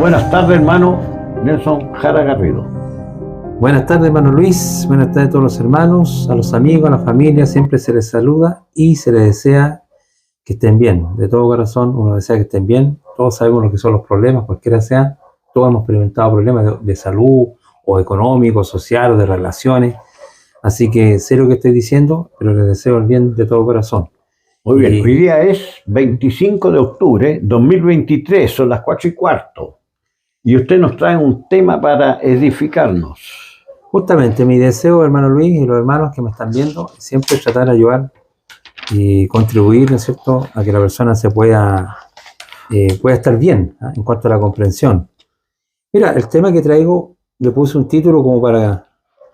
Buenas tardes, hermano Nelson Jara Garrido. Buenas tardes, hermano Luis. Buenas tardes a todos los hermanos, a los amigos, a la familia. Siempre se les saluda y se les desea que estén bien. De todo corazón uno desea que estén bien. Todos sabemos lo que son los problemas, cualquiera sean. Todos hemos experimentado problemas de salud o económicos, sociales, de relaciones. Así que sé lo que estoy diciendo, pero les deseo el bien de todo corazón. Muy bien, hoy día es 25 de octubre 2023, son las 4:15. Y usted nos trae un tema para edificarnos. Justamente mi deseo, hermano Luis, y los hermanos que me están viendo, siempre es tratar de ayudar y contribuir, ¿no es cierto?, a que la persona se pueda estar bien, ¿eh?, en cuanto a la comprensión. Mira, el tema que traigo, le puse un título como para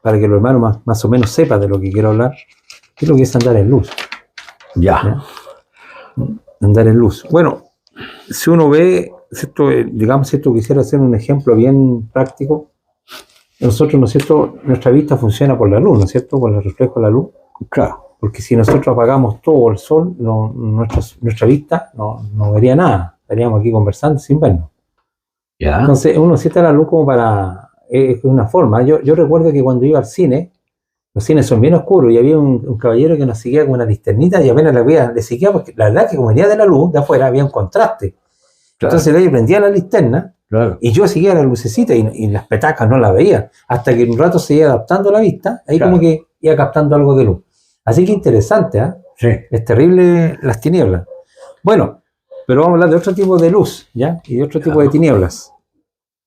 que los hermanos más o menos sepan de lo que quiero hablar, que es lo que es andar en luz. Ya. Andar en luz. Bueno, si uno ve, ¿cierto?, digamos, ¿cierto?, quisiera hacer un ejemplo bien práctico. Nosotros, ¿no es cierto?, nuestra vista funciona por la luz, ¿no es cierto?, por el reflejo de la luz. Claro. Porque si nosotros apagamos todo el sol, nuestra vista no vería nada. Estaríamos aquí conversando sin vernos. Ya. Entonces uno necesita la luz como para... es una forma. Yo recuerdo que cuando iba al cine, los cines son bien oscuros y había un caballero que nos seguía con una linternita y apenas le seguía porque la verdad que como venía de la luz de afuera había un contraste. Claro. Entonces él prendía la linterna, claro, y yo seguía la lucecita y las petacas no las veía, hasta que en un rato se iba adaptando la vista, ahí claro, como que iba captando algo de luz. Así que interesante, ¿eh? Sí. Es terrible las tinieblas. Bueno, pero vamos a hablar de otro tipo de luz, ¿ya? Y de otro tipo de tinieblas.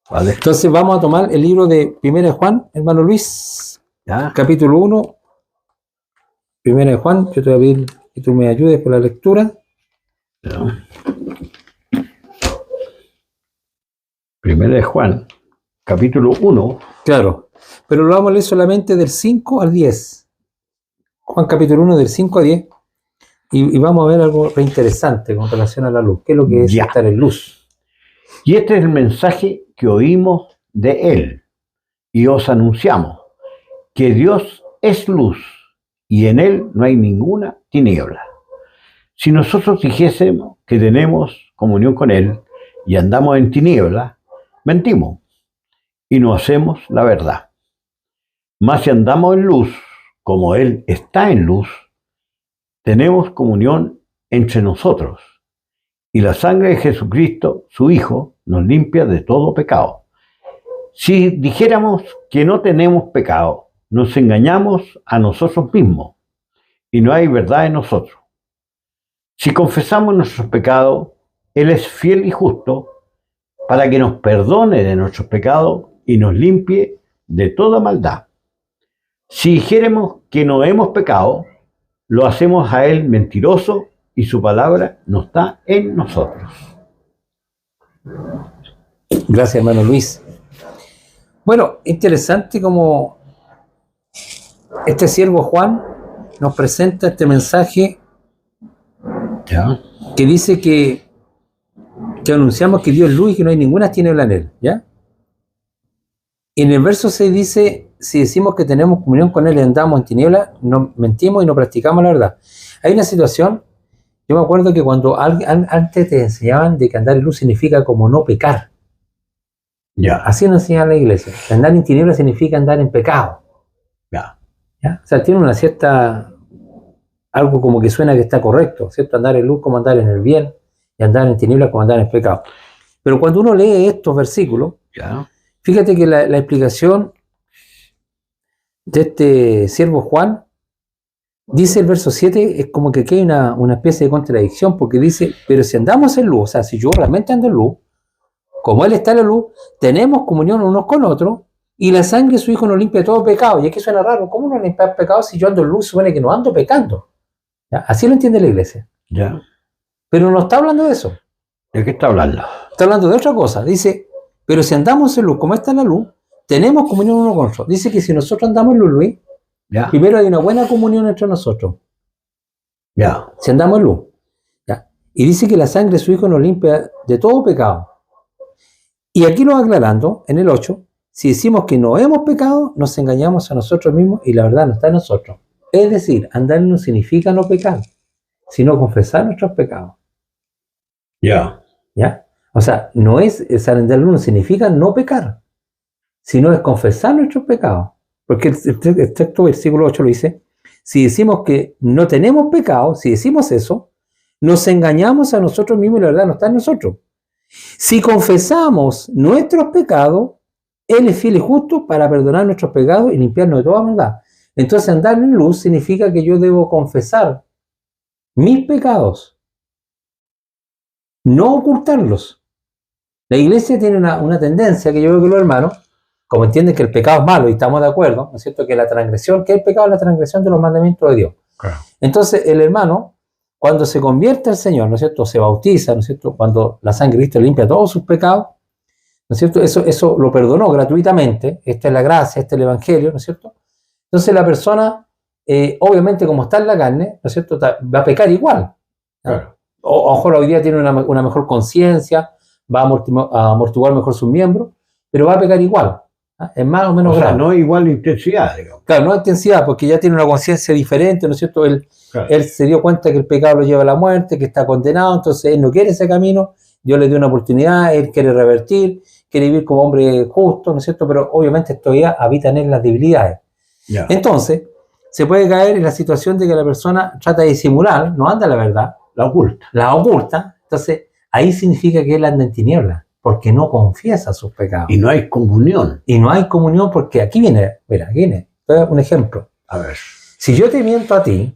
Vale. Entonces vamos a tomar el libro de 1 de Juan, hermano Luis, ¿ya? Capítulo 1, 1 de Juan. Yo te voy a pedir que tú me ayudes con la lectura. ¿Ya? 1 de Juan, capítulo 1. Claro, pero lo vamos a leer solamente del 5 al 10. Juan capítulo 1 del 5 a 10. Y vamos a ver algo interesante con relación a la luz. ¿Qué es lo que es estar en luz? Y este es el mensaje que oímos de Él y os anunciamos, que Dios es luz y en Él no hay ninguna tiniebla. Si nosotros dijésemos que tenemos comunión con Él y andamos en tiniebla, mentimos y no hacemos la verdad. Mas si andamos en luz, como Él está en luz, tenemos comunión entre nosotros, y la sangre de Jesucristo, su Hijo, nos limpia de todo pecado. Si dijéramos que no tenemos pecado, nos engañamos a nosotros mismos, y no hay verdad en nosotros. Si confesamos nuestros pecados, Él es fiel y justo para que nos perdone de nuestros pecados y nos limpie de toda maldad. Si dijéramos que no hemos pecado, lo hacemos a Él mentiroso y su palabra no está en nosotros. Gracias, hermano Luis. Bueno, interesante como este siervo Juan nos presenta este mensaje, ¿ya?, que dice que anunciamos que Dios es luz y que no hay ninguna tiniebla en Él, ¿ya? Y en el verso 6 dice, si decimos que tenemos comunión con Él y andamos en tiniebla, no mentimos y no practicamos la verdad. Hay una situación, yo me acuerdo que cuando antes te enseñaban de que andar en luz significa como no pecar. Ya. Así nos enseñaba la iglesia. Andar en tiniebla significa andar en pecado. Ya. ¿Ya? O sea, tiene una cierta, algo como que suena que está correcto, ¿cierto? Andar en luz como andar en el bien y andar en tiniebla como andar en pecado. Pero cuando uno lee estos versículos, ya, fíjate que la explicación de este siervo Juan, dice el verso 7, es como que aquí hay una especie de contradicción, porque dice, pero si andamos en luz, o sea, si yo realmente ando en luz, como Él está en la luz, tenemos comunión unos con otros, y la sangre de su Hijo nos limpia de todo pecado. Y es que suena raro, ¿cómo no limpiar pecado si yo ando en luz? Supone que no ando pecando. ¿Ya? Así lo entiende la iglesia. Ya. Pero no está hablando de eso. ¿De qué está hablando? Está hablando de otra cosa. Dice, pero si andamos en luz, como está en la luz, tenemos comunión uno con otro. Dice que si nosotros andamos en luz, Luis, ya, primero hay una buena comunión entre nosotros. Ya. Si andamos en luz. Ya. Y dice que la sangre de su Hijo nos limpia de todo pecado. Y aquí lo va aclarando, en el 8, si decimos que no hemos pecado, nos engañamos a nosotros mismos y la verdad no está en nosotros. Es decir, andar no significa no pecar, sino confesar nuestros pecados. Ya. ¿Ya? O sea, no es, San no significa no pecar, sino es confesar nuestros pecados. Porque el texto versículo 8 lo dice, si decimos que no tenemos pecado, si decimos eso, nos engañamos a nosotros mismos y la verdad no está en nosotros. Si confesamos nuestros pecados, Él es fiel y justo para perdonar nuestros pecados y limpiarnos de toda maldad. Entonces andar en luz significa que yo debo confesar mis pecados, no ocultarlos. La iglesia tiene una tendencia que yo veo que los hermanos, como entienden que el pecado es malo y estamos de acuerdo, ¿no es cierto? Que la transgresión, que el pecado es la transgresión de los mandamientos de Dios. Claro. Entonces el hermano, cuando se convierte al Señor, ¿no es cierto? Se bautiza, ¿no es cierto? Cuando la sangre de Cristo limpia todos sus pecados, ¿no es cierto? Eso lo perdonó gratuitamente. Esta es la gracia, este es el Evangelio, ¿no es cierto? Entonces la persona, obviamente como está en la carne, ¿no es cierto? Va a pecar igual. Claro. Ojo, hoy día tiene una mejor conciencia, va a amortiguar mejor sus miembros, pero va a pecar igual. Es más o menos grave. No igual intensidad, digamos. Claro, no intensidad, porque ya tiene una conciencia diferente, ¿no es cierto? Él se dio cuenta que el pecado lo lleva a la muerte, que está condenado, entonces él no quiere ese camino, Dios le dio una oportunidad, él quiere revertir, quiere vivir como hombre justo, ¿no es cierto? Pero obviamente todavía habitan en él las debilidades. Ya. Entonces, se puede caer en la situación de que la persona trata de disimular, no anda la verdad, la oculta, entonces ahí significa que él anda en tinieblas, porque no confiesa sus pecados. Y no hay comunión. Y no hay comunión porque aquí viene, mira, aquí viene, un ejemplo. A ver. Si yo te miento a ti,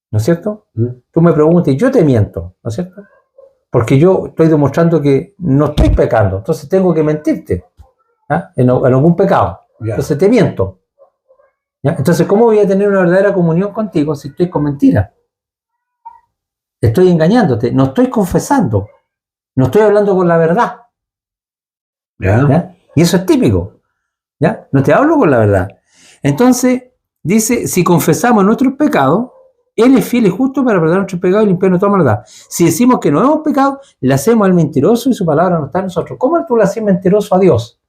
¿no es cierto? Tú me preguntas y yo te miento, ¿no es cierto? Porque yo estoy demostrando que no estoy pecando, entonces tengo que mentirte, ¿ah? En algún pecado. Ya. Entonces te miento. ¿Ya? Entonces, ¿cómo voy a tener una verdadera comunión contigo si estoy con mentiras? Estoy engañándote, no estoy confesando, no estoy hablando con la verdad. Ya. ¿Ya? Y eso es típico. ¿Ya? No te hablo con la verdad. Entonces, dice, si confesamos nuestros pecados, Él es fiel y justo para perdonar nuestros pecados y limpiarnos de toda maldad. Si decimos que no hemos pecado, le hacemos al mentiroso y su palabra no está en nosotros. ¿Cómo tú le haces mentiroso a Dios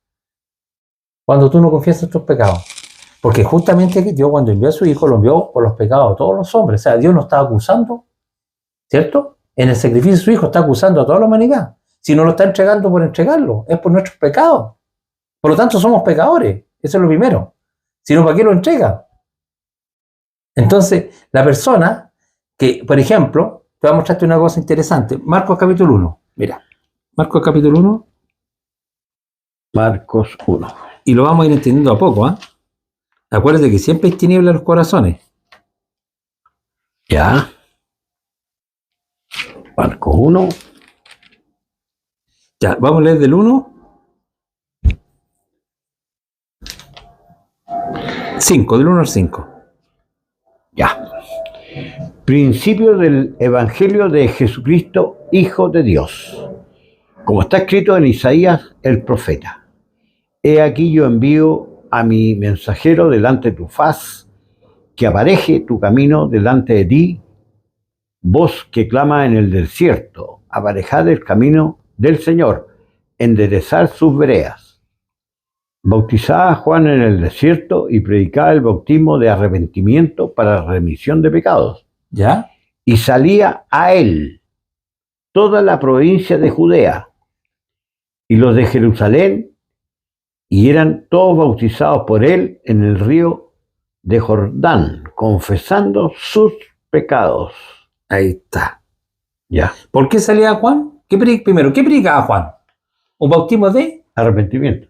cuando tú no confiesas tus pecados? Porque justamente Dios, cuando envió a su Hijo, lo envió por los pecados de todos los hombres. O sea, Dios no está acusando, ¿cierto? En el sacrificio de su Hijo está acusando a toda la humanidad. Si no lo está entregando por entregarlo, es por nuestros pecados. Por lo tanto, somos pecadores. Eso es lo primero. Si no, ¿para qué lo entrega? Entonces, la persona que, por ejemplo, te voy a mostrarte una cosa interesante. Marcos capítulo 1. Mira, Marcos capítulo 1. Marcos 1. Y lo vamos a ir entendiendo a poco, ¿ah? Acuérdate que siempre hay tinieblas en los corazones. Ya. Marcos 1. Ya, vamos a leer del 1. 5, del 1 al 5. Ya. Principio del Evangelio de Jesucristo, Hijo de Dios. Como está escrito en Isaías, el profeta. He aquí yo envío a mi mensajero delante de tu faz, que apareje tu camino delante de ti. Voz que clama en el desierto, aparejad el camino del Señor, enderezar sus veredas. Bautizaba a Juan en el desierto y predicaba el bautismo de arrepentimiento para remisión de pecados. ¿Ya? Y salía a él toda la provincia de Judea y los de Jerusalén, y eran todos bautizados por él en el río de Jordán, confesando sus pecados. Ahí está. Ya. ¿Por qué salía Juan? Primero, ¿qué predicaba Juan? ¿Un bautismo de? Arrepentimiento.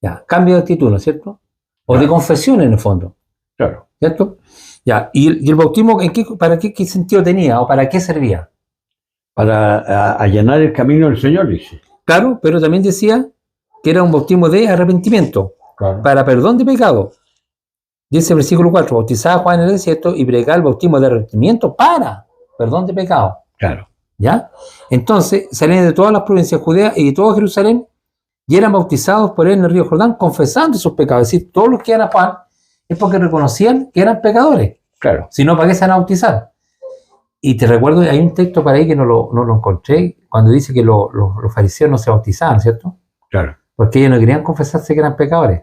Ya, cambio de actitud, ¿no es cierto? O Claro. de confesión en el fondo, Claro. ¿cierto? Ya, ¿y el bautismo para qué sentido tenía o para qué servía? Para allanar el camino del Señor, dice. Claro, pero también decía que era un bautismo de arrepentimiento, Claro. para perdón de pecado. Dice el versículo 4, bautizaba a Juan en el desierto y predicaba el bautismo de arrepentimiento para perdón de pecado. Claro. ¿Ya? Entonces, salían de todas las provincias judías y de todo Jerusalén y eran bautizados por él en el río Jordán, confesando sus pecados. Es decir, todos los que iban a Juan es porque reconocían que eran pecadores. Claro. Si no, ¿para qué se van a bautizar? Y te recuerdo, hay un texto por ahí que no lo encontré, cuando dice que los fariseos no se bautizaban, ¿cierto? Claro. Porque ellos no querían confesarse que eran pecadores.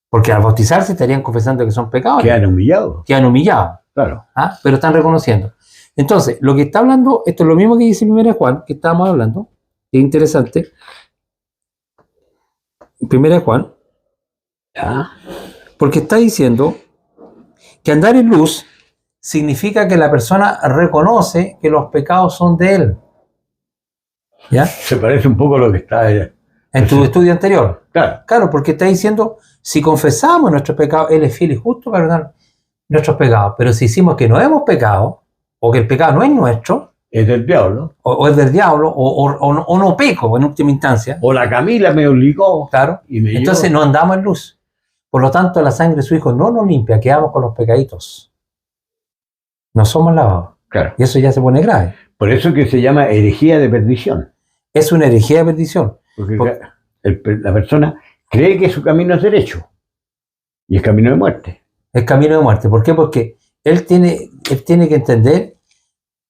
Porque al bautizarse estarían confesando que son pecadores. Quedan humillados. Quedan humillados. Claro. ¿Ah? Pero están reconociendo. Entonces, lo que está hablando, esto es lo mismo que dice 1 Juan, que estábamos hablando, es interesante. Primera de Juan, ¿Ya? porque está diciendo que andar en luz significa que la persona reconoce que los pecados son de él. ¿Ya? Se parece un poco a lo que está allá. En tu estudio anterior. Claro, Claro, porque está diciendo, si confesamos nuestros pecados, él es fiel y justo para perdonar nuestros pecados. Pero si decimos que no hemos pecado, o que el pecado no es nuestro, es del diablo. o es del diablo, o no peco en última instancia, O la Camila me obligó. claro, Y me entonces llevó. no andamos en luz. Por lo tanto, la sangre de su Hijo no nos limpia, quedamos con los pecaditos. No somos lavados. Claro. Y eso ya se pone grave. Por eso que se llama herejía de perdición. Es una herejía de perdición. Porque Por- la persona cree que su camino es derecho. Y es camino de muerte. El camino de muerte. ¿Por qué? Porque él tiene que entender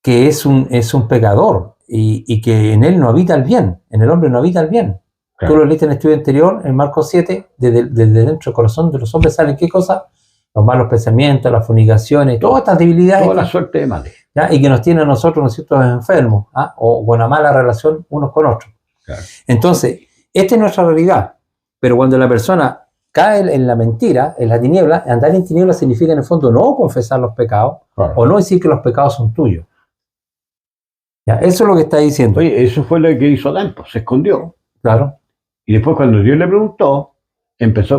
que es un pecador y que en él no habita el bien. En el hombre no habita el bien. Claro. Tú lo leíste en el estudio anterior, en Marcos 7, desde dentro del corazón de los hombres salen ¿qué cosa? Los malos pensamientos, las fornicaciones, todas estas debilidades. Toda la suerte de madre. ¿Ya? Y que nos tienen a nosotros, ¿no es cierto?, enfermos, ¿ah? O con una mala relación unos con otros. Claro. Entonces, esta es nuestra realidad. Pero cuando la persona cae en la mentira, en la tiniebla, andar en tiniebla significa en el fondo no confesar los pecados Claro. o no decir que los pecados son tuyos. ¿Ya? Eso es lo que está diciendo. Oye, eso fue lo que hizo Adán, pues, se escondió. Claro. Y después cuando Dios le preguntó, empezó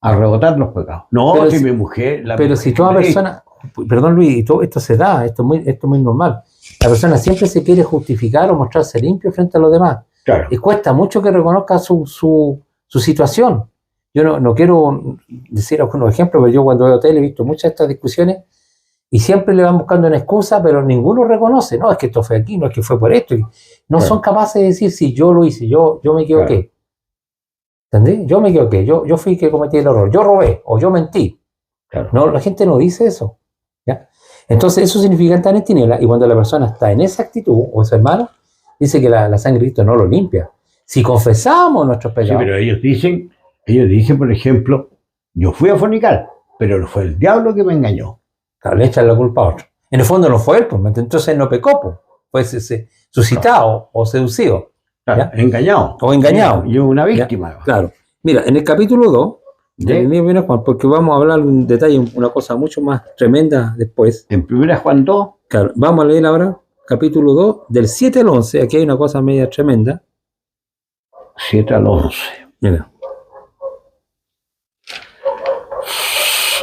a rebotar los pecados. No, Pero si si- mi mujer... Pero si toda persona, perdón Luis, y todo esto se da, esto es muy normal. La persona siempre se quiere justificar o mostrarse limpio frente a los demás. Claro, Y cuesta mucho que reconozca su situación. Yo no quiero decir algunos ejemplos, pero yo cuando veo tele he visto muchas de estas discusiones y siempre le van buscando una excusa, pero ninguno reconoce. No, es que esto fue aquí, no es que fue por esto. No Claro. son capaces de decir, sí, yo lo hice, yo me equivoqué. ¿Entendés? Yo me equivoqué, yo fui el que cometí el error, yo robé o yo mentí. claro. No, la gente no dice eso. ¿Ya? Entonces eso significa estar en tiniebla y cuando la persona está en esa actitud, o su hermano, dice que la sangre de Cristo no lo limpia. Si confesamos nuestros Sí, pecados, pero ellos dicen, por ejemplo, yo fui a fornicar, pero fue el diablo que me engañó. claro, le echan la culpa a otro. En el fondo no fue él, pues, entonces él no pecó, pues, fue suscitado o seducido. Claro, ¿Ya? engañado. O engañado. Yo una víctima. Claro. Mira, en el capítulo 2, ¿De? del libro de Juan, porque vamos a hablar en detalle una cosa mucho más tremenda después. En 1 Juan 2, Claro, vamos a leer ahora capítulo 2, del 7 al 11. Aquí hay una cosa media tremenda. 7 al 11. Mira.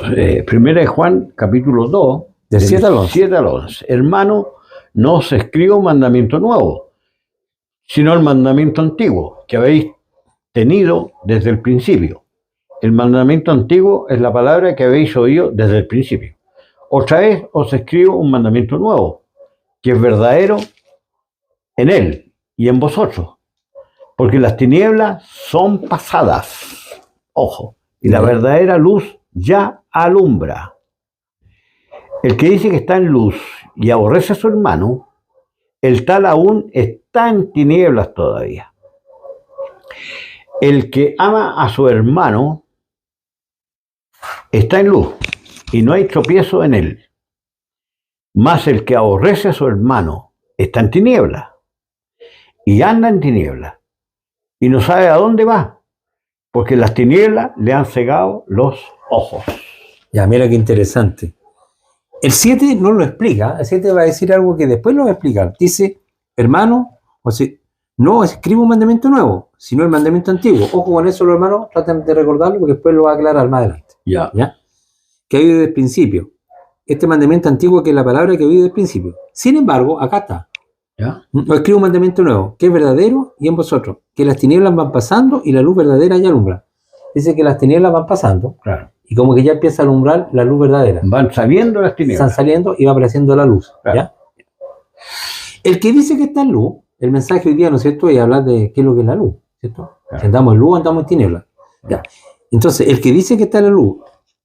1 Juan, capítulo 2, Del 7 al 11. 7 al 11. Hermano, no os escribo un mandamiento nuevo, sino el mandamiento antiguo que habéis tenido desde el principio. El mandamiento antiguo es la palabra que habéis oído desde el principio. Otra vez os escribo un mandamiento nuevo, que es verdadero en él y en vosotros, porque las tinieblas son pasadas, ojo, y la verdadera luz ya alumbra. El que dice que está en luz y aborrece a su hermano, el tal aún está en tinieblas todavía. El que ama a su hermano está en luz y no hay tropiezo en él. Mas el que aborrece a su hermano está en tinieblas y anda en tinieblas y no sabe a dónde va, porque las tinieblas le han cegado los ojos. Ya, mira qué interesante. El 7 no lo explica. El 7 va a decir algo que después lo va a explicar. Dice, hermano, o sea, no escribo un mandamiento nuevo, sino el mandamiento antiguo. Ojo con eso, los hermanos, traten de recordarlo porque después lo va a aclarar más adelante. Ya. ¿Ya? Que ha habido desde el principio. Este mandamiento antiguo que es la palabra que ha habido desde el principio. Sin embargo, acá está. ¿Ya? Os escribo un mandamiento nuevo, que es verdadero y en vosotros, que las tinieblas van pasando y la luz verdadera ya alumbra. Dice que las tinieblas van pasando Claro. y como que ya empieza a alumbrar la luz verdadera. Van saliendo las Están tinieblas. saliendo y va apareciendo la luz. Claro. ¿Ya? El que dice que está en luz, el mensaje hoy día, ¿no es cierto?, es hablar de qué es lo que es la luz, ¿cierto? Claro. Si andamos en luz, andamos en tinieblas. ¿Ya? Entonces, el que dice que está en la luz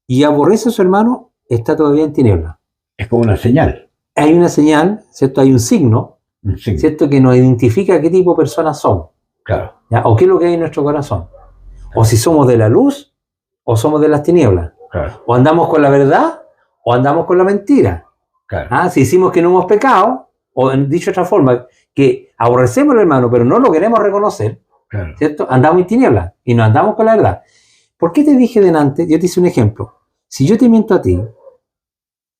y aborrece a su hermano, está todavía en tinieblas. Es como una señal. Hay una señal, ¿cierto? Hay un signo, Sí, ¿cierto?, que nos identifica qué tipo de personas somos, claro. ¿ya? O qué es lo que hay en nuestro corazón. O si somos de la luz o somos de las tinieblas. Claro, O andamos con la verdad o andamos con la mentira. claro. Si decimos que no hemos pecado, o dicho de otra forma, que que aborrecemos al hermano, pero no lo queremos reconocer, Claro. ¿cierto? Andamos en tinieblas y no andamos con la verdad. ¿Por qué te dije delante? Yo te hice un ejemplo. Si yo te miento a ti,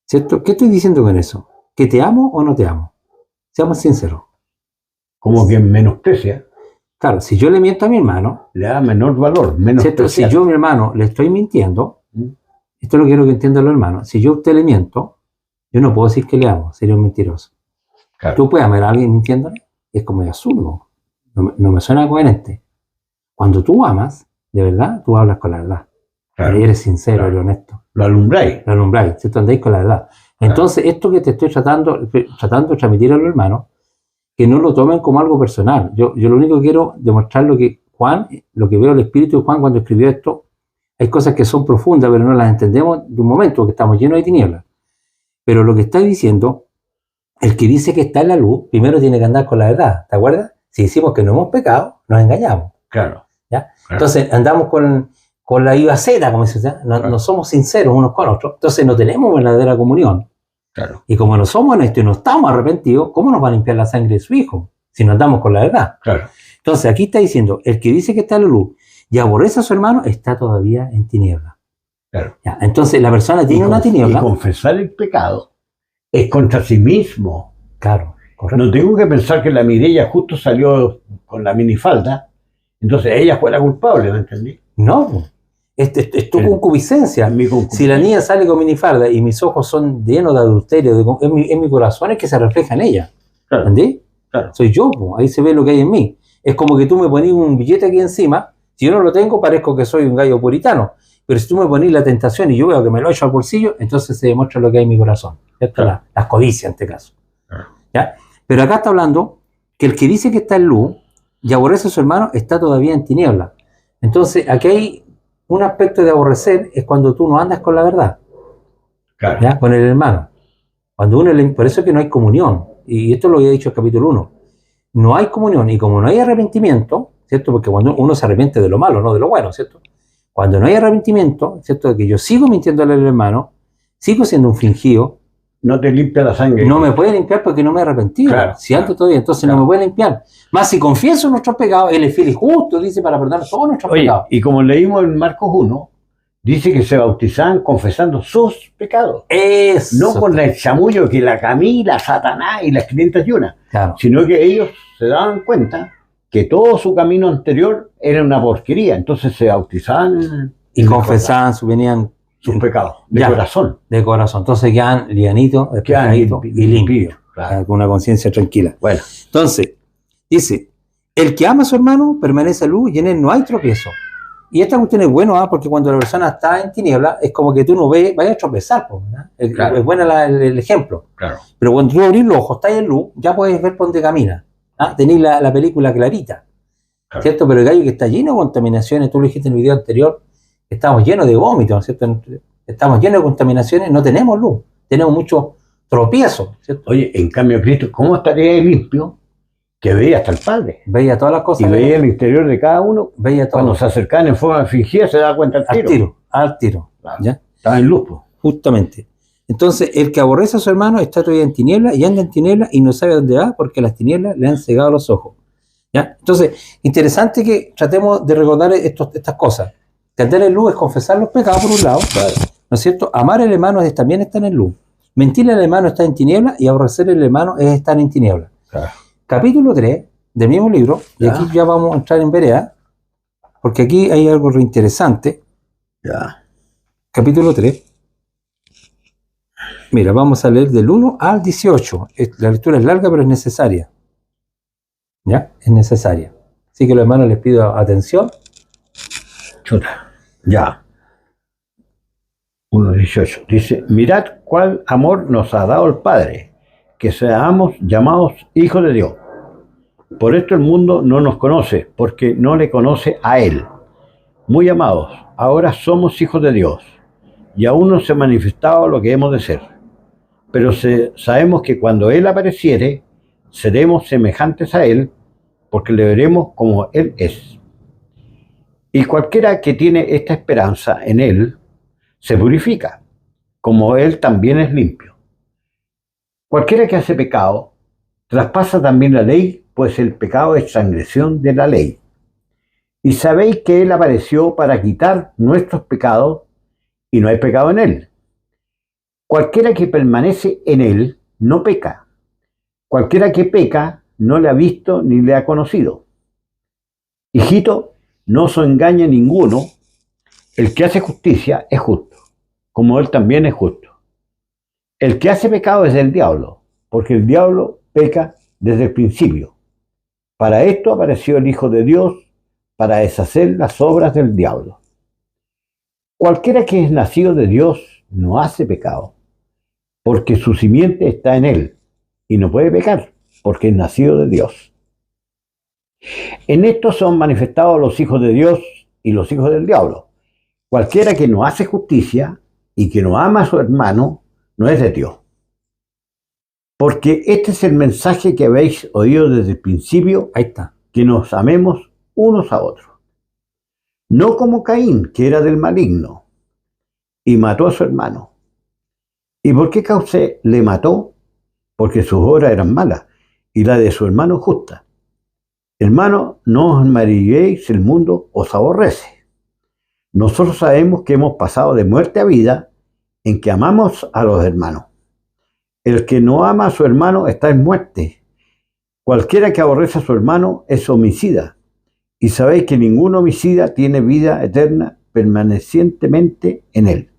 ¿cierto? ¿Qué estoy diciendo con eso? ¿Que te amo o no te amo? Seamos sinceros. Como que menosprecia, Claro, si yo le miento a mi hermano, le da menor valor, menos ¿cierto? Si yo a mi hermano le estoy mintiendo, esto lo quiero que entiendan los hermanos, si yo a usted le miento, yo no puedo decir que le amo, sería un mentiroso. Claro. ¿Tú puedes amar a alguien mintiéndole? Es como absurdo, no me suena coherente. Cuando tú amas, de verdad, tú hablas con la verdad. Claro. Eres sincero, Claro. eres honesto. Lo alumbráis. Lo alumbráis, ¿cierto? Andáis con la verdad. Entonces, esto que te estoy tratando de transmitir a los hermanos, que no lo tomen como algo personal. Yo lo único que quiero demostrar lo que Juan, lo que veo el espíritu de Juan cuando escribió esto, hay cosas que son profundas, pero no las entendemos de un momento, porque estamos llenos de tinieblas. Pero lo que está diciendo, el que dice que está en la luz, primero tiene que andar con la verdad, ¿te acuerdas? Si decimos que no hemos pecado, nos engañamos. Claro. ¿Ya? Claro. Entonces andamos con la IVA Z, como se dice, no somos sinceros unos con otros, entonces no tenemos verdadera comunión. Claro. Y como no somos honestos y no estamos arrepentidos, ¿cómo nos va a limpiar la sangre de su hijo? Si no andamos con la verdad. Claro. Entonces aquí está diciendo, el que dice que está en la luz y aborrece a su hermano, está todavía en tiniebla. Claro. ¿Ya? Entonces la persona tiene una Y tiniebla. confesar el pecado es contra sí mismo. Claro, correcto. No tengo que pensar que la Mireya justo salió con la minifalda, entonces ella fue la culpable, ¿me entendí? No, es tu concupiscencia. Mi concupiscencia. Si la niña sale con minifalda y mis ojos son llenos de adulterio, en mi corazón es que se refleja en ella. Claro. ¿Entendí? Claro. Soy yo, po. Ahí se ve lo que hay en mí. Es como que tú me pones un billete aquí encima, si yo no lo tengo parezco que soy un gallo puritano, pero si tú me pones la tentación y yo veo que me lo echo al bolsillo, entonces se demuestra lo que hay en mi corazón. ¿Cierto? Claro. Las codicias en este caso. Claro. ¿Ya? Pero acá está hablando que el que dice que está en luz y aborrece a su hermano está todavía en tiniebla. Entonces aquí hay un aspecto de aborrecer, es cuando tú no andas con la verdad. Claro. ¿Ya? Con el hermano. Cuando por eso es que no hay comunión. Y esto lo había dicho el capítulo 1. No hay comunión, y como no hay arrepentimiento, ¿cierto? Porque cuando uno se arrepiente de lo malo, no de lo bueno, ¿cierto? Cuando no hay arrepentimiento, ¿cierto? De que yo sigo mintiéndole al hermano, sigo siendo un fingido, No te limpia la sangre. no me puede limpiar porque no me he arrepentido. Claro, Si ando claro, todavía, entonces claro. no me puede limpiar. Más si confieso nuestros pecados, Él es fiel y justo, dice, para perdonar todos nuestros Oye, pecados. y como leímos en Marcos 1, dice que se bautizaban confesando sus pecados. Eso. No con el chamullo que la Camila, Satanás y las 501, Claro. sino que ellos se daban cuenta que todo su camino anterior era una porquería. Entonces se bautizaban Y confesaban, venían sus pecados de Ya. corazón. de corazón. Entonces quedan livianitos, Quedan despejaditos y limpios. Claro. Con una conciencia tranquila. Bueno, Entonces, dice, el que ama a su hermano permanece en luz y en él no hay tropiezo. Y esta cuestión es buena, porque cuando la persona está en tiniebla, es como que tú no ves, vayas a tropezar. ¿Verdad? Claro. Es buena el ejemplo. claro. Pero cuando tú abrís los ojos, estás en luz, ya puedes ver por dónde camina. ¿Ah? Tenéis la película clarita. Claro. ¿Cierto? Pero el gallo que está lleno de contaminaciones, tú lo dijiste en el video anterior, estamos llenos de vómitos, ¿cierto? Estamos llenos de contaminaciones, no tenemos luz, tenemos muchos tropiezos, ¿cierto? Oye, en cambio Cristo, ¿cómo estaría limpio? Que veía hasta el Padre. Veía todas las cosas. Y veía el interior de cada uno. veía todo. Cuando se acercaban en forma fingida se daba cuenta al tiro. Al tiro. Claro. ¿Ya? Estaba en luz. Po. Justamente. Entonces, el que aborrece a su hermano está todavía en tiniebla y anda en tiniebla y no sabe dónde va porque las tinieblas le han cegado los ojos. ¿Ya? Entonces, interesante que tratemos de recordar estas cosas. Que andar en luz es confesar los pecados por un lado, Claro. ¿no es cierto? Amar al hermano es también estar en luz. Mentirle al hermano está en tiniebla y aborrecer al hermano es estar en tiniebla. Claro. Capítulo 3 del mismo libro, y Ya. aquí ya vamos a entrar en vereda, porque aquí hay algo reinteresante. Ya. Capítulo 3. Mira, vamos a leer del 1 al 18. La lectura es larga, pero es necesaria. ¿Ya? Es necesaria. Así que los hermanos les pido atención. Chuta. Ya. 1:18. Dice, mirad cuál amor nos ha dado el Padre, que seamos llamados hijos de Dios. Por esto el mundo no nos conoce, porque no le conoce a Él. Muy amados, ahora somos hijos de Dios, y aún no se ha manifestado lo que hemos de ser. Pero sabemos que cuando Él apareciere, seremos semejantes a Él, porque le veremos como Él es. Y cualquiera que tiene esta esperanza en Él, se purifica, como Él también es limpio. Cualquiera que hace pecado, traspasa también la ley, pues el pecado es transgresión de la ley. Y sabéis que Él apareció para quitar nuestros pecados, y no hay pecado en Él. Cualquiera que permanece en Él no peca. Cualquiera que peca no le ha visto ni le ha conocido. Hijito, no os engañe ninguno. El que hace justicia es justo, como Él también es justo. El que hace pecado es del diablo, porque el diablo peca desde el principio. Para esto apareció el Hijo de Dios, para deshacer las obras del diablo. Cualquiera que es nacido de Dios no hace pecado, porque su simiente está en Él, y no puede pecar, porque es nacido de Dios. En esto son manifestados los hijos de Dios y los hijos del diablo. Cualquiera que no hace justicia y que no ama a su hermano, no es de Dios. Porque este es el mensaje que habéis oído desde el principio, Ahí está. que nos amemos unos a otros. No como Caín, que era del maligno, y mató a su hermano. ¿Y por qué causé le mató? Porque sus obras eran malas, y la de su hermano justa. Hermano, no os maravilléis, el mundo os aborrece. Nosotros sabemos que hemos pasado de muerte a vida, en que amamos a los hermanos. El que no ama a su hermano está en muerte. Cualquiera que aborrece a su hermano es homicida. Y sabéis que ningún homicida tiene vida eterna permanecientemente en él.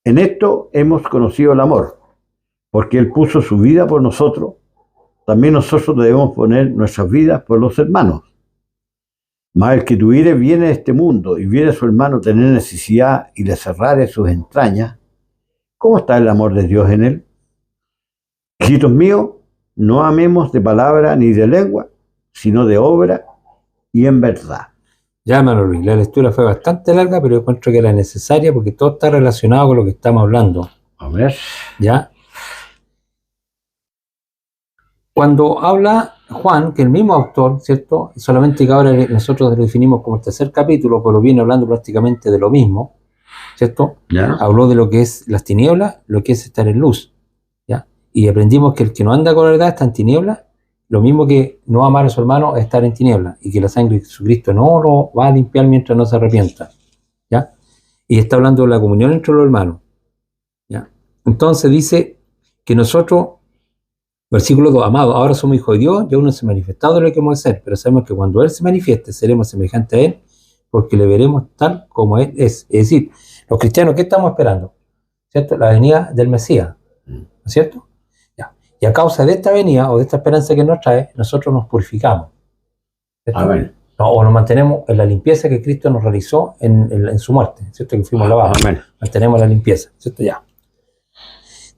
En esto hemos conocido el amor, porque Él puso su vida por nosotros. También nosotros debemos poner nuestras vidas por los hermanos. Mas el que tuviere bienes de este mundo y viere a su hermano tener necesidad y le cerrare sus entrañas, ¿cómo está el amor de Dios en él? Hijitos míos, no amemos de palabra ni de lengua, sino de obra y en verdad. Ya, hermano Luis, la lectura fue bastante larga, pero yo encuentro que era necesaria porque todo está relacionado con lo que estamos hablando. A ver. ¿Ya? Cuando habla Juan, que el mismo autor, ¿cierto? Solamente que ahora nosotros lo definimos como el tercer capítulo, pero viene hablando prácticamente de lo mismo, ¿cierto? ¿Ya? Habló de lo que es las tinieblas, lo que es estar en luz, ¿ya? Y aprendimos que el que no anda con la verdad está en tinieblas, lo mismo que no amar a su hermano es estar en tinieblas, y que la sangre de Jesucristo no lo va a limpiar mientras no se arrepienta, ¿ya? Y está hablando de la comunión entre los hermanos, ¿ya? Entonces dice que nosotros, versículo 2, amados, ahora somos hijos de Dios y aún no se ha manifestado lo que hemos de ser, pero sabemos que cuando Él se manifieste seremos semejantes a Él, porque le veremos tal como Él es. Es decir, los cristianos, ¿qué estamos esperando? ¿Cierto? La venida del Mesías, ¿no es cierto? Ya. Y a causa de esta venida o de esta esperanza que nos trae, nosotros nos purificamos, ¿cierto? Amén. O nos mantenemos en la limpieza que Cristo nos realizó en su muerte, ¿cierto? Que fuimos lavados. Amén. Mantenemos la limpieza, ¿cierto? Ya.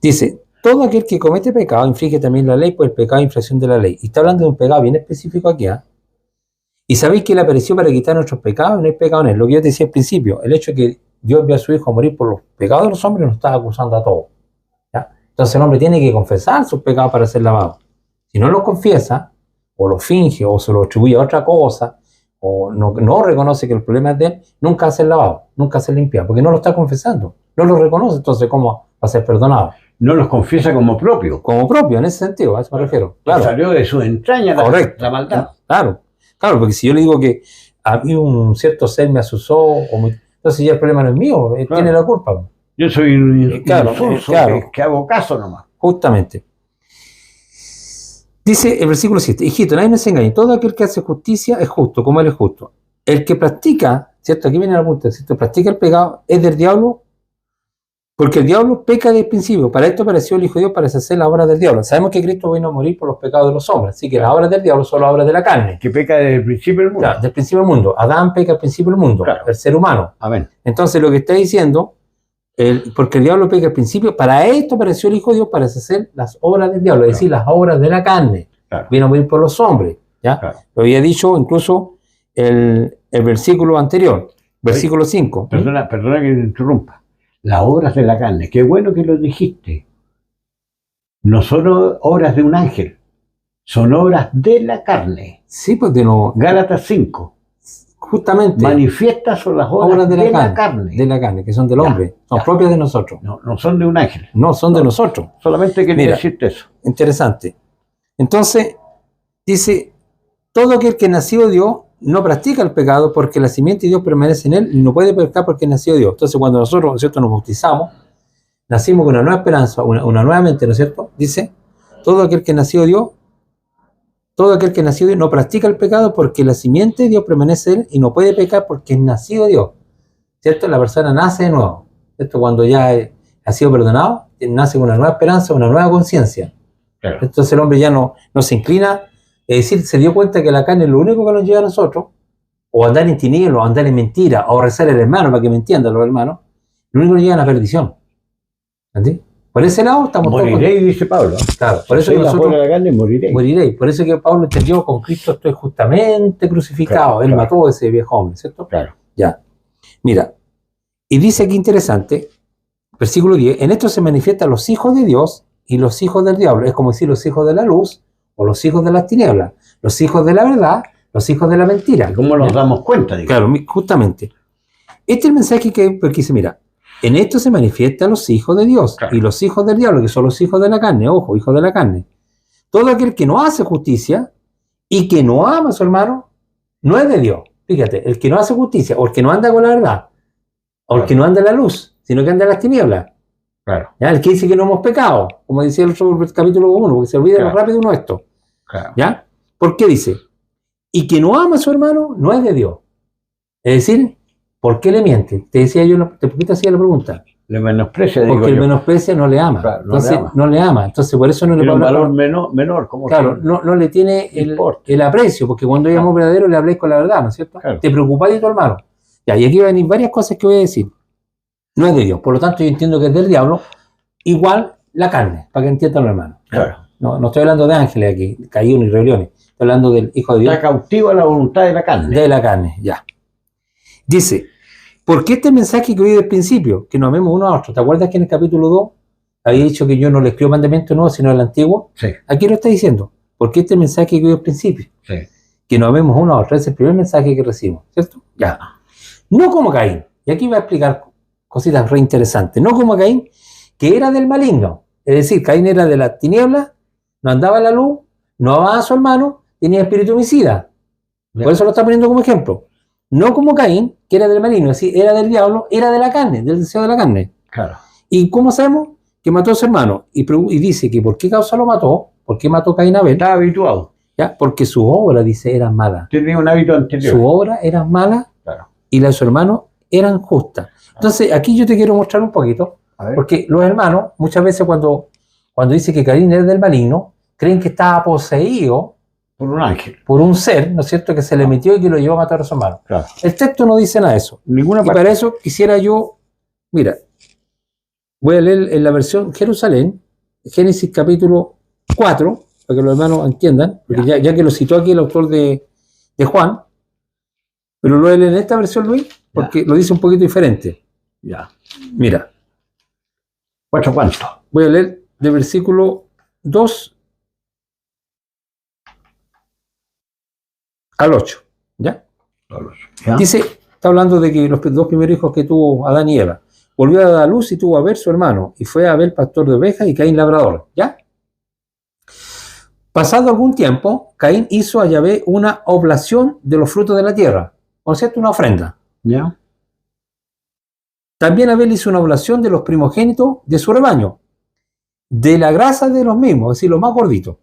Dice, todo aquel que comete pecado infringe también la ley, pues el pecado es infracción de la ley. Y está hablando de un pecado bien específico aquí, ¿eh? Y sabéis que Él apareció para quitar nuestros pecados y no hay pecado en Él. Lo que yo te decía al principio, el hecho de que Dios envió a su Hijo a morir por los pecados de los hombres nos está acusando a todos, ¿ya? Entonces el hombre tiene que confesar sus pecados para ser lavado. Si no los confiesa, o los finge, o se los atribuye a otra cosa, o no reconoce que el problema es de él, nunca hace el lavado, nunca se limpia, porque no lo está confesando, no lo reconoce. Entonces, ¿cómo va a ser perdonado? No los confiesa como propio. Como propio, en ese sentido, a eso me refiero. Claro. Salió de sus entrañas la maldad. Claro, porque si yo le digo que a mí un cierto ser me asusó, entonces ya el problema no es mío, él tiene la culpa. Yo soy un claro, que hago caso nomás. Justamente. Dice el versículo 7, hijito, nadie nos engañe, todo aquel que hace justicia es justo, como Él es justo. El que practica, ¿cierto? Aquí viene la punta, ¿cierto? Practica el pecado, es del diablo, porque el diablo peca desde el principio. Para esto apareció el Hijo de Dios, para deshacer las obras del diablo. Sabemos que Cristo vino a morir por los pecados de los hombres, así que las obras del diablo son las obras de la carne. Que peca desde el principio del mundo. Claro, desde el principio del mundo. Adán peca al principio del mundo, claro. El ser humano. Amén. Entonces lo que está diciendo, porque el diablo peca al principio, para esto apareció el Hijo de Dios, para deshacer las obras del diablo, es decir, las obras de la carne. Claro. Vino a morir por los hombres, ¿ya? Claro. Lo había dicho incluso el versículo anterior, versículo 5. Perdona que te interrumpa. Las obras de la carne, qué bueno que lo dijiste. No son obras de un ángel, son obras de la carne. Sí, pues de no. Gálatas 5. Justamente. Manifiestas son las obras de la carne. De la carne, que son del hombre, son propias de nosotros. No son de un ángel. No, son de nosotros. Solamente quería decirte eso. Interesante. Entonces, dice, todo aquel que nació de Dios no practica el pecado porque la simiente de Dios permanece en él y no puede pecar porque nació de Dios. Entonces, cuando nosotros, ¿no es cierto?, nos bautizamos, nacimos con una nueva esperanza, una nueva mente, ¿no es cierto? Dice, todo aquel que nació de Dios, todo aquel que nació de Dios no practica el pecado porque la simiente de Dios permanece en él y no puede pecar porque es nacido de Dios, ¿cierto? La persona nace de nuevo, ¿cierto? Cuando ya ha sido perdonado, nace con una nueva esperanza, una nueva conciencia. Claro. Entonces el hombre ya no se inclina, es decir, se dio cuenta que la carne es lo único que nos lleva a nosotros, o andar en tinieblas, o andar en mentira, o rezar al hermano, para que me entiendan los hermanos, lo único que nos lleva a la perdición. ¿Entendés? Por ese lado estamos moriréis, dice Pablo. Claro, por eso que nosotros la carne, moriréis. Por eso que Pablo entendió, con Cristo estoy justamente crucificado. Él mató a ese viejo hombre, ¿cierto? Claro. Ya. Mira, y dice aquí interesante, versículo 10, en esto se manifiestan los hijos de Dios y los hijos del diablo. Es como decir los hijos de la luz o los hijos de las tinieblas, los hijos de la verdad, los hijos de la mentira. ¿Cómo nos damos cuenta? Claro, justamente. Este es el mensaje porque dice, mira, en esto se manifiestan los hijos de Dios y los hijos del diablo, que son los hijos de la carne, ojo, hijos de la carne. Todo aquel que no hace justicia y que no ama a su hermano, no es de Dios. Fíjate, el que no hace justicia, o el que no anda con la verdad, o el que no anda en la luz, sino que anda en las tinieblas. Claro. ¿Ya? El que dice que no hemos pecado, como decía el otro capítulo 1, porque se olvida rápido uno esto. Claro. ¿Ya? ¿Por qué dice? Y que no ama a su hermano, no es de Dios. Es decir, ¿por qué le miente? Te decía yo, ¿por qué te hacía la pregunta? Le menosprecia, digo porque el menosprecia no le ama. Claro, entonces, no le ama. Entonces, por eso no le tiene un valor menor. Como claro, no le tiene el aprecio, porque cuando hay amor verdadero le habléis con la verdad, ¿no es cierto? Claro. Te preocupáis de tu hermano. Ya, y aquí van a venir varias cosas que voy a decir. No es de Dios. Por lo tanto, yo entiendo que es del diablo. Igual la carne, para que entiendan los hermanos. Claro. No estoy hablando de ángeles aquí, caídos ni rebeliones. Estoy hablando del Hijo de Dios. Está cautivo a la voluntad de la carne. De la carne, ya. Dice, porque este mensaje que oí del principio, que nos amemos uno a otro. ¿Te acuerdas que en el capítulo 2 había dicho que yo no le escribo mandamiento nuevo, sino el antiguo? Sí. Aquí lo está diciendo. Porque este mensaje que oí al principio, sí, que nos amemos uno a otro, es el primer mensaje que recibimos, ¿cierto? Ya. No como Caín. Y aquí voy a explicar cositas re interesantes. No como Caín, que era del maligno. Es decir, Caín era de la tiniebla, no andaba en la luz, no amaba a su hermano, tenía espíritu homicida. Por eso lo está poniendo como ejemplo. No como Caín, que era del maligno, es decir, era del diablo, era de la carne, del deseo de la carne. Claro. ¿Y cómo sabemos? Que mató a su hermano. Y dice que ¿por qué causa lo mató? ¿Por qué mató Caín a Abel? Estaba habituado. ¿Ya? Porque su obra, dice, era mala. Tenía un hábito anterior. Su obra era mala, claro, y la de su hermano eran justas. Entonces, aquí yo te quiero mostrar un poquito, porque los hermanos, muchas veces cuando dice que Caín era del maligno, creen que estaba poseído por un ángel, por un ser, ¿no es cierto?, que se le metió y que lo llevó a matar a su hermano. Claro. El texto no dice nada de eso. Ninguna y para eso quisiera yo, mira, voy a leer en la versión Jerusalén, Génesis capítulo 4, para que los hermanos entiendan, porque ya que lo citó aquí el autor de Juan, pero lo voy a leer en esta versión, Luis, porque lo dice un poquito diferente. Ya. Mira. ¿Cuánto? Voy a leer del versículo 2 al 8. ¿Ya? Dice, está hablando de que los dos primeros hijos que tuvo Adán y Eva, volvió a dar luz y tuvo a Abel su hermano, y fue a Abel pastor de ovejas y Caín labrador. ¿Ya? Pasado algún tiempo, Caín hizo a Yahvé una oblación de los frutos de la tierra, ¿no es cierto? Una ofrenda. ¿Ya? También Abel hizo una oblación de los primogénitos de su rebaño, de la grasa de los mismos, es decir, los más gorditos.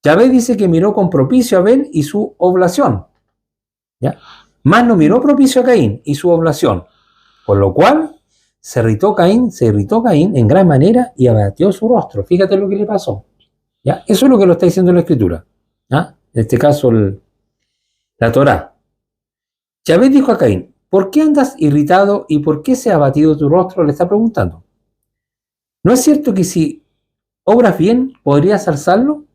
Yahvé dice que miró con propicio a Abel y su oblación, ¿ya? Mas no miró propicio a Caín y su oblación, por lo cual se irritó Caín en gran manera y abatió su rostro. Fíjate lo que le pasó, ¿ya? Eso es lo que lo está diciendo la Escritura, ¿ya? En este caso la Torá. Yahvé dijo a Caín, ¿por qué andas irritado y por qué se ha abatido tu rostro? Le está preguntando. ¿No es cierto que si obras bien podrías alzarlo?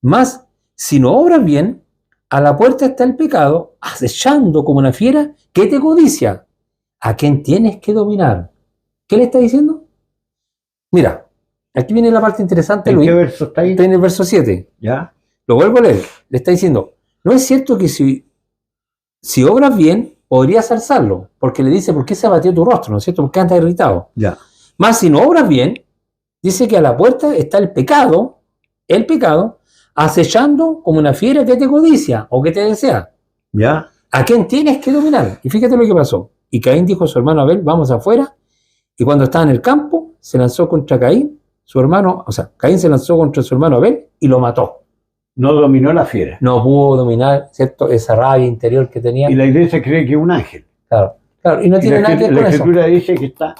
Mas si no obras bien, a la puerta está el pecado, acechando como una fiera que te codicia, a quien tienes que dominar. ¿Qué le está diciendo? Mira, aquí viene la parte interesante, ¿En Luis. qué verso está ahí? Está en el verso 7. ¿Ya? Lo vuelvo a leer. Le está diciendo, ¿no es cierto que si obras bien, podrías alzarlo? Porque le dice, ¿por qué se abatió tu rostro? ¿No es cierto? ¿Por qué andas irritado? Ya. Mas si no obras bien, dice que a la puerta está el pecado, acechando como una fiera que te codicia o que te desea. ¿Ya? ¿A quién tienes que dominar? Y fíjate lo que pasó. Y Caín dijo a su hermano Abel, vamos afuera. Y cuando estaba en el campo, se lanzó contra Caín, su hermano, o sea, Caín se lanzó contra su hermano Abel y lo mató. No dominó la fiera. No pudo dominar, ¿cierto?, esa rabia interior que tenía. Y la iglesia cree que es un ángel. Claro, claro, y no Y tiene nada que ver la con eso. escritura dice que está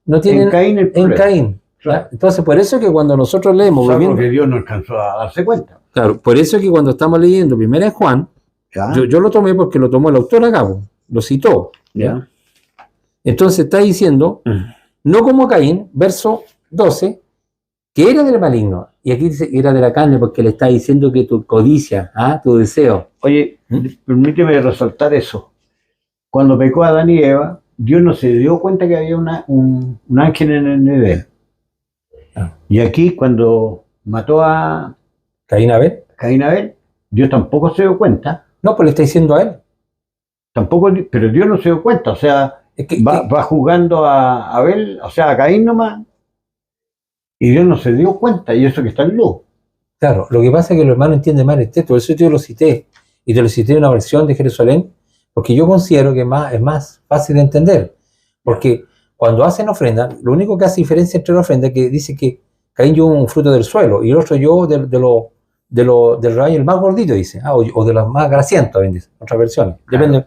No tiene en Caín el en problema. Caín. Claro. Entonces, por eso que cuando nosotros leemos, Salvo que Dios no alcanzó a darse cuenta. claro, por eso que cuando estamos leyendo Primera de Juan, ¿Ya? yo lo tomé porque lo tomó el autor acá, lo citó. ¿Ya? Entonces está diciendo, no como Caín, verso 12, que era del maligno. Y aquí dice que era de la carne porque le está diciendo que tu codicia, tu deseo. Oye, permíteme resaltar eso. Cuando pecó Adán y Eva, Dios no se dio cuenta que había un ángel en el Edén. Ah. Y aquí, cuando mató a Caín a ver. Caín y Abel, Dios tampoco se dio cuenta. No, pues le está diciendo a él. Tampoco, pero Dios no se dio cuenta. O sea, Es que, va juzgando a Abel, o sea, a Caín nomás. Y Dios no se dio cuenta. Y eso que está en luz. claro, lo que pasa es que los hermanos entienden mal el texto, por eso yo lo cité. Y te lo cité en una versión de Jerusalén, porque yo considero que es más fácil de entender. Porque cuando hacen ofrenda, lo único que hace diferencia entre la ofrenda es que dice que Caín llevó un fruto del suelo y el otro llevó del rayo el más gordito, dice, o de los más grasientos, dice, otras versiones. Depende.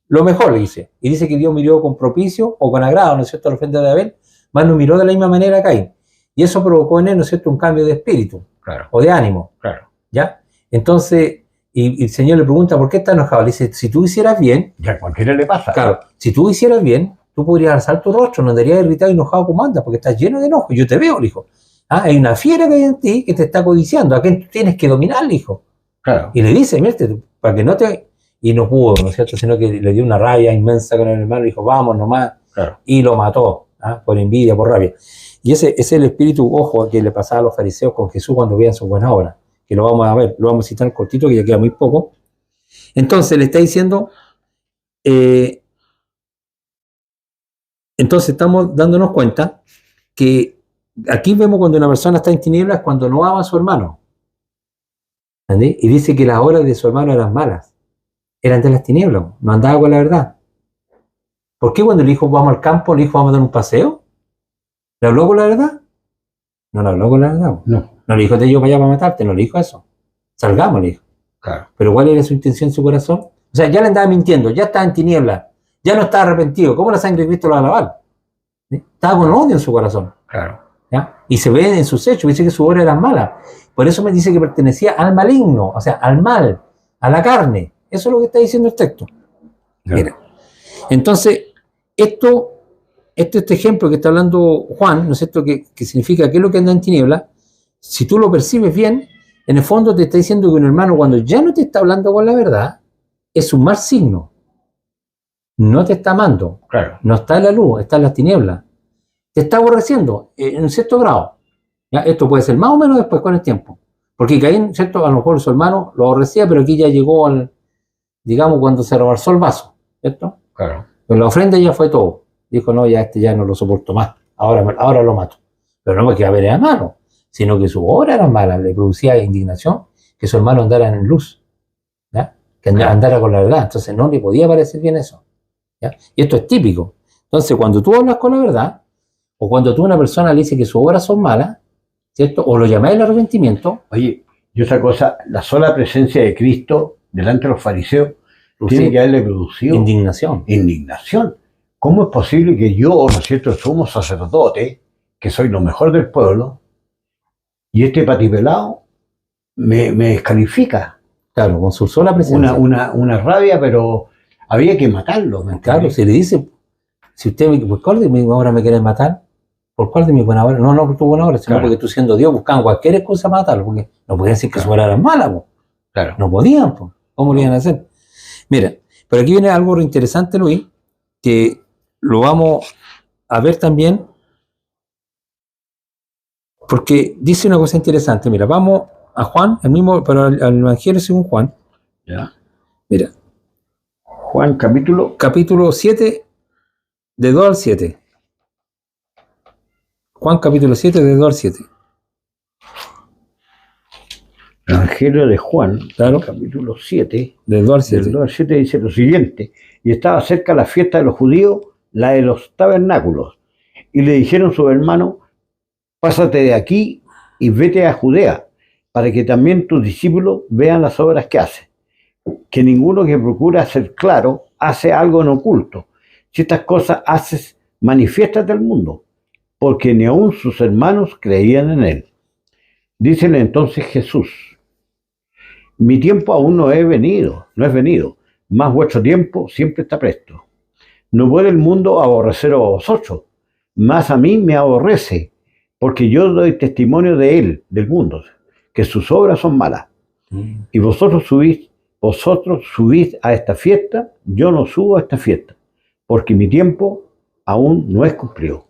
Lo mejor, le dice. Y dice que Dios miró con propicio o con agrado, ¿no es cierto?, la ofrenda de Abel, más no miró de la misma manera a Caín. Y eso provocó en él, ¿no es cierto?, un cambio de espíritu Claro, o de ánimo. claro. ¿Ya? Entonces, y el Señor le pregunta, ¿por qué está enojado? Le dice, si tú hicieras bien, Ya a cualquiera le pasa. claro, si tú hicieras bien, tú podrías alzar tu rostro, no andarías irritado y enojado como andas, porque estás lleno de enojo. Yo te veo, le dijo. Hay una fiera que hay en ti que te está codiciando, a quien tú tienes que dominar, le dijo. Claro. Y le dice, mírate, para que no te... Y no pudo, ¿no es cierto? Sino que le dio una rabia inmensa con el hermano, le dijo, vamos nomás, Claro. y lo mató, por envidia, por rabia. Y ese es el espíritu, ojo, que le pasaba a los fariseos con Jesús cuando veían sus buenas obras, que lo vamos a ver, lo vamos a citar cortito, que ya queda muy poco. Entonces le está diciendo, entonces estamos dándonos cuenta que aquí vemos cuando una persona está en tinieblas, cuando no ama a su hermano. ¿Entendí? Y dice que las obras de su hermano eran malas, eran de las tinieblas, no andaba con la verdad. ¿Por qué cuando le dijo vamos al campo, le dijo vamos a dar un paseo? ¿Le habló con la verdad? No le habló con la verdad. No. No le dijo te llevo para allá para matarte, no le dijo eso. Salgamos, le dijo. Claro. Pero ¿cuál era su intención en su corazón? O sea, ya le andaba mintiendo, ya estaba en tinieblas, ya no estaba arrepentido. ¿Cómo la sangre de Cristo lo va a lavar? ¿Sí? Estaba con odio en su corazón. Claro. ¿Ya? Y se ve en sus hechos, dice que su obra era mala. Por eso me dice que pertenecía al maligno, o sea, al mal, a la carne. Eso es lo que está diciendo el texto. Claro. Mira. Entonces, este ejemplo que está hablando Juan, ¿no es cierto?, que significa que es lo que anda en tiniebla, si tú lo percibes bien, en el fondo te está diciendo que un hermano cuando ya no te está hablando con la verdad, es un mal signo. No te está amando, Claro. no está en la luz, está en las tinieblas. Te está aborreciendo en un cierto grado. ¿Ya? Esto puede ser más o menos después con el tiempo. Porque Caín, ¿cierto?, a lo mejor su hermano lo aborrecía, pero aquí ya llegó al, digamos, cuando se rebalsó el vaso, ¿cierto? Claro. Pero la ofrenda ya fue todo. Dijo, no, ya ya no lo soporto más. Ahora lo mato. Pero no porque Abel era malo, sino que su obra era mala. Le producía indignación que su hermano andara en luz. ¿Ya? Que andara con la verdad. Entonces no le podía parecer bien eso. ¿Ya? Y esto es típico. Entonces cuando tú hablas con la verdad, o cuando tú a una persona le dices que sus obras son malas, ¿cierto? O lo llamáis al arrepentimiento. Oye, y otra cosa, la sola presencia de Cristo delante de los fariseos tiene que haberle producido indignación. ¿Cómo es posible que yo, ¿no es cierto?, sumo sacerdote, que soy lo mejor del pueblo, y este patipelado me descalifica? Claro, con su sola presencia. Una rabia, pero había que matarlo. Claro, se le dice, si usted, ¿por cuál de mis obras me quieren matar? ¿Por cuál de mis buenas obras? No por tu buena obra, sino porque tú siendo Dios buscaban cualquier excusa para matarlo, porque no podían decir que su obra era mala, po. Claro. No podían, po. ¿Cómo lo iban a hacer? Mira, pero aquí viene algo interesante, Luis, que lo vamos a ver también, porque dice una cosa interesante. Mira, vamos a Juan, el mismo, pero al Evangelio según Juan. Ya. Mira. Juan capítulo 7, de 2 al 7. Juan capítulo 7, de 2 al 7. Evangelio de Juan, Claro. capítulo 7, Del 2 al 7. del 2 al 7 dice lo siguiente: y estaba cerca la fiesta de los judíos, la de los tabernáculos, y le dijeron sus hermanos: pásate de aquí y vete a Judea, para que también tus discípulos vean las obras que hace. Que ninguno que procura ser claro hace algo en oculto. Si estas cosas haces, manifiéstate al mundo, porque ni aun sus hermanos creían en él. Dícele entonces Jesús: mi tiempo aún no es venido, mas vuestro tiempo siempre está presto. No puede el mundo aborreceros a vosotros, mas a mí me aborrece, porque yo doy testimonio de él, del mundo, que sus obras son malas. Y vosotros subís a esta fiesta, yo no subo a esta fiesta, porque mi tiempo aún no es cumplido.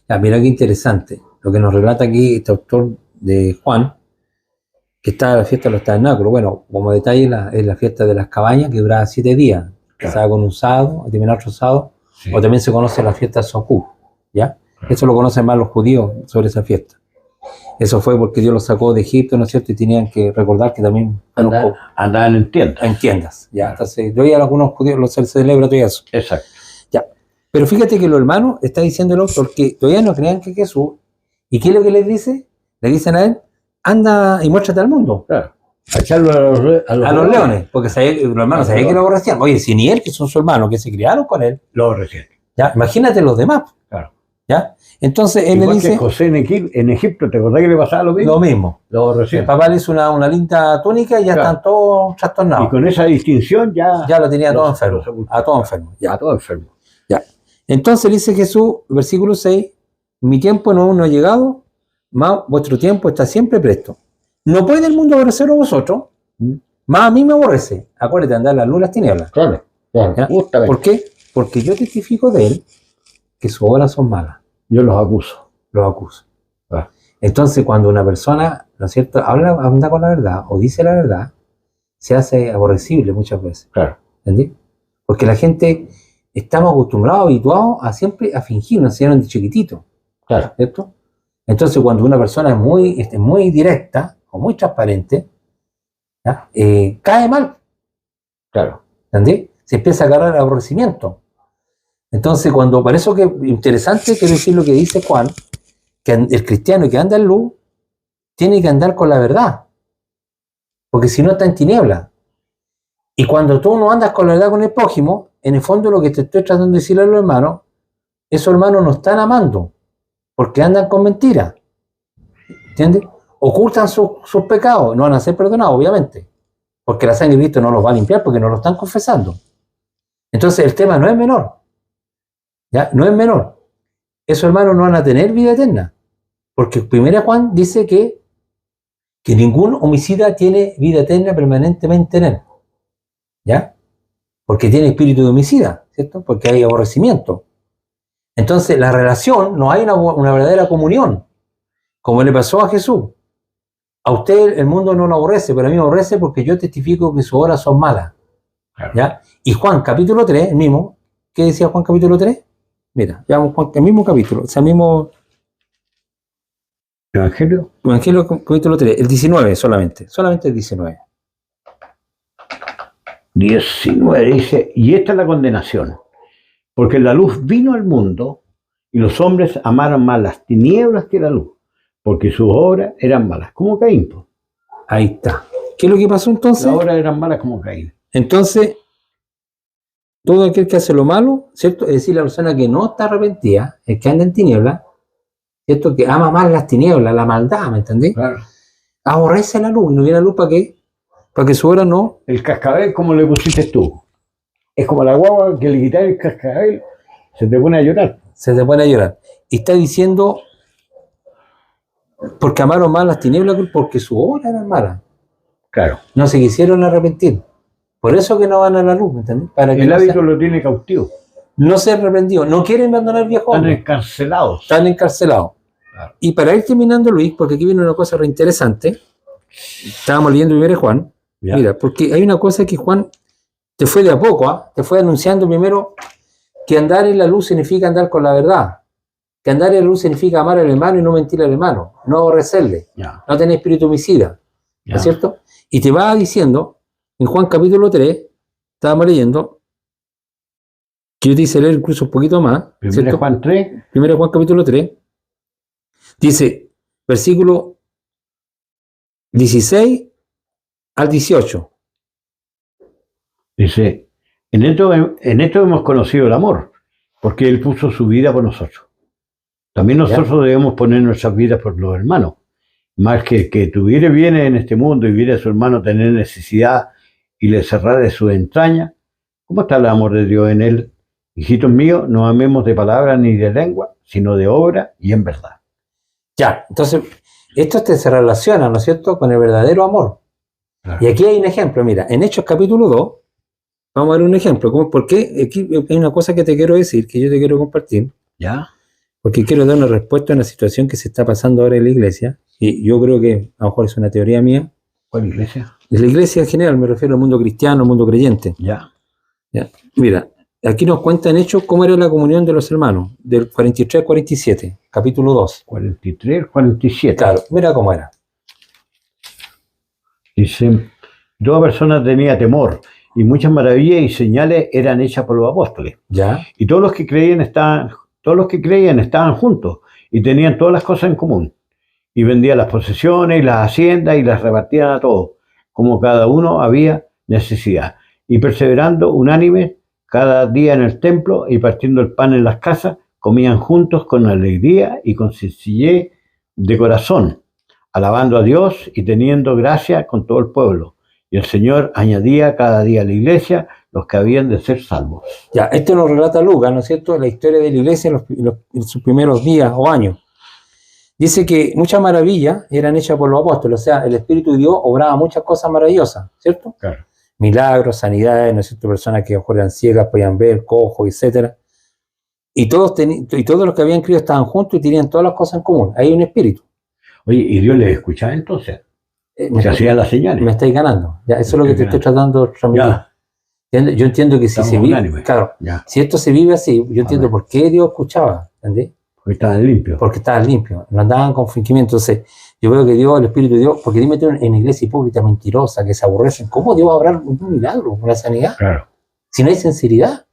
Ya, mira qué interesante lo que nos relata aquí este autor de Juan, que está la fiesta de los tabernáculos. Bueno, como detalle, es la fiesta de las cabañas, que duraba 7 días. Empezaba con un sábado, terminaba otro sábado, Sí. o también se conoce la fiesta de Sukkot, ¿ya? Eso lo conocen más los judíos sobre esa fiesta. Eso fue porque Dios los sacó de Egipto, ¿no es cierto? Y tenían que recordar que también Andaban en tiendas. en tiendas, ¿ya? Entonces, yo ya algunos judíos los celebra todo eso. Exacto. Ya. Pero fíjate que los hermanos, está diciendo el autor, que todavía no crean que Jesús. ¿Y qué es lo que les dice? Le dicen a él: anda y muéstrate al mundo. Claro. A echarlo A los leones, porque los hermanos sabían que lo aborrecían. Oye, si ni él, que son sus hermanos, que se criaron con él, Lo recién. ya, imagínate los demás, Claro. ¿ya? Entonces él Igual le que dice José en Egipto, ¿te acordás que le pasaba lo mismo? lo mismo. Lo El recién. papá le hizo una linda túnica y ya Claro. están todos trastornados. Y con esa distinción Ya lo tenía todo los- enfermo, los sepultó. a todo enfermo. Ya, todo enfermo. Ya. Entonces dice Jesús, versículo 6, mi tiempo aún no ha llegado, mas vuestro tiempo está siempre presto. No puede el mundo aborreceros a vosotros, más a mí me aborrece. Acuérdate de andar la luz en las tinieblas. Claro. ¿Ya? Justamente. ¿Por qué? Porque yo testifico de él que sus obras son malas. Yo los acuso. Los acuso. Ah. Entonces, cuando una persona, ¿no es cierto?, anda con la verdad o dice la verdad, se hace aborrecible muchas veces. Claro. ¿Entendés? Porque la gente estamos acostumbrados, habituados a siempre a fingir, nos enseñaron de chiquitito, Claro. ¿cierto? Entonces, cuando una persona es muy directa o muy transparente, ¿ya? Cae mal, Claro. ¿entendés? Se empieza a agarrar el aborrecimiento. Entonces, por eso que interesante quiero decir lo que dice Juan, que el cristiano que anda en luz tiene que andar con la verdad, porque si no está en tiniebla. Y cuando tú no andas con la verdad con el prójimo, en el fondo lo que te estoy tratando de decirle a los hermanos, esos hermanos no están amando, porque andan con mentiras, ¿entiendes? Ocultan sus pecados, no van a ser perdonados, obviamente, porque la sangre de Cristo no los va a limpiar porque no lo están confesando. Entonces el tema no es menor, ¿ya? No es menor. Esos hermanos no van a tener vida eterna, porque 1 Juan dice que ningún homicida tiene vida eterna permanentemente en él, ¿ya? Porque tiene espíritu de homicida, ¿cierto? Porque hay aborrecimiento. Entonces la relación, no hay una verdadera comunión, como le pasó a Jesús. A usted el mundo no lo aborrece, pero a mí me aborrece porque yo testifico que sus obras son malas, Claro. ¿ya? Y Juan capítulo 3, el mismo, ¿qué decía Juan capítulo 3? Mira, veamos Juan, el mismo capítulo, o sea, el mismo Evangelio. Evangelio capítulo 3, el 19 solamente el 19. 19 dice: y esta es la condenación, porque la luz vino al mundo y los hombres amaron más las tinieblas que la luz, porque sus obras eran malas, como Caín. Po. Ahí está. ¿Qué es lo que pasó entonces? Las obras eran malas como Caín. Entonces, todo aquel que hace lo malo, ¿cierto? Es decir, la persona que no está arrepentida, el que anda en tinieblas, ¿cierto? Que ama más las tinieblas, la maldad, ¿me entendés? Claro. Aborrece la luz, y no viene la luz ¿para qué? Para que su obra no. El cascabel, como le pusiste tú, es como la guagua que le quitas el cascabel, se te pone a llorar. Se te pone a llorar. Y está diciendo, porque amaron más las tinieblas porque su obra eran malas. Claro. No se quisieron arrepentir. Por eso que no van a la luz, ¿me entendés? Para que El no hábito lo tiene cautivo. no se arrepentido, no quieren abandonar el viejo Están hombre. encarcelados. Están encarcelados. Claro. Y para ir terminando, Luis, porque aquí viene una cosa reinteresante. Estábamos leyendo 1 Juan. Ya. Mira, porque hay una cosa que Juan te fue de a poco, ¿ah? Te fue anunciando primero que andar en la luz significa andar con la verdad. Que andar en la luz significa amar al hermano y no mentir al hermano. No aborrecerle. Ya. No tener espíritu homicida. ¿no es cierto? Y te va diciendo, en Juan capítulo 3, estábamos leyendo, que yo te hice leer incluso un poquito más. Primera Juan 3. Primera Juan capítulo 3, dice, versículo 16 al 18. Dice, en esto hemos conocido el amor, porque Él puso su vida por nosotros. También nosotros debemos poner nuestras vidas por los hermanos. Más que tuviere bienes en este mundo y viera a su hermano tener necesidad y le cerrare su entraña, ¿cómo está el amor de Dios en él? Hijitos míos, no amemos de palabra ni de lengua, sino de obra y en verdad. Ya, entonces, esto se relaciona, ¿no es cierto?, con el verdadero amor. Claro. Y aquí hay un ejemplo, mira, en Hechos capítulo 2, vamos a ver un ejemplo, porque aquí hay una cosa que te quiero decir, que yo te quiero compartir. ¿Ya? Porque quiero dar una respuesta a una situación que se está pasando ahora en la iglesia, y yo creo que a lo mejor es una teoría mía. ¿Cuál iglesia? La iglesia en general, me refiero al mundo cristiano, al mundo creyente. Ya. Mira, aquí nos cuentan hechos cómo era la comunión de los hermanos, del 43 al 47, capítulo 2. 43 al 47. Claro, mira cómo era. Dice, toda persona tenía temor, y muchas maravillas y señales eran hechas por los apóstoles. Ya. Y todos los que creían estaban juntos, y tenían todas las cosas en común. Y vendían las posesiones y las haciendas y las repartían a todos, como cada uno había necesidad. Y perseverando unánime cada día en el templo y partiendo el pan en las casas, comían juntos con alegría y con sencillez de corazón, alabando a Dios y teniendo gracia con todo el pueblo. Y el Señor añadía cada día a la iglesia los que habían de ser salvos. Ya, esto nos relata Lucas, ¿no es cierto?, la historia de la iglesia en sus primeros días o años. Dice que muchas maravillas eran hechas por los apóstoles, o sea, el Espíritu de Dios obraba muchas cosas maravillosas, ¿cierto? Claro. Milagros, sanidades, ¿no es cierto?, personas que eran ciegas, podían ver, cojos, etc. Y todos los que habían creído estaban juntos y tenían todas las cosas en común. Hay un espíritu. Oye, ¿y Dios les escuchaba entonces? Se hacían las señales. Me estáis ganando. Ya, eso es lo que te estoy tratando de transmitir. Yo entiendo que si se vive, claro, si esto se vive así, yo entiendo por qué Dios escuchaba, ¿entendés? Porque estaban limpios. Porque estaban limpios, no andaban con fingimiento. Entonces, yo veo que Dios, el Espíritu de Dios, porque dime tú en iglesia hipócrita, mentirosa, que se aborrecen, ¿cómo Dios va a obrar un milagro, una sanidad? Claro. Si no hay sinceridad,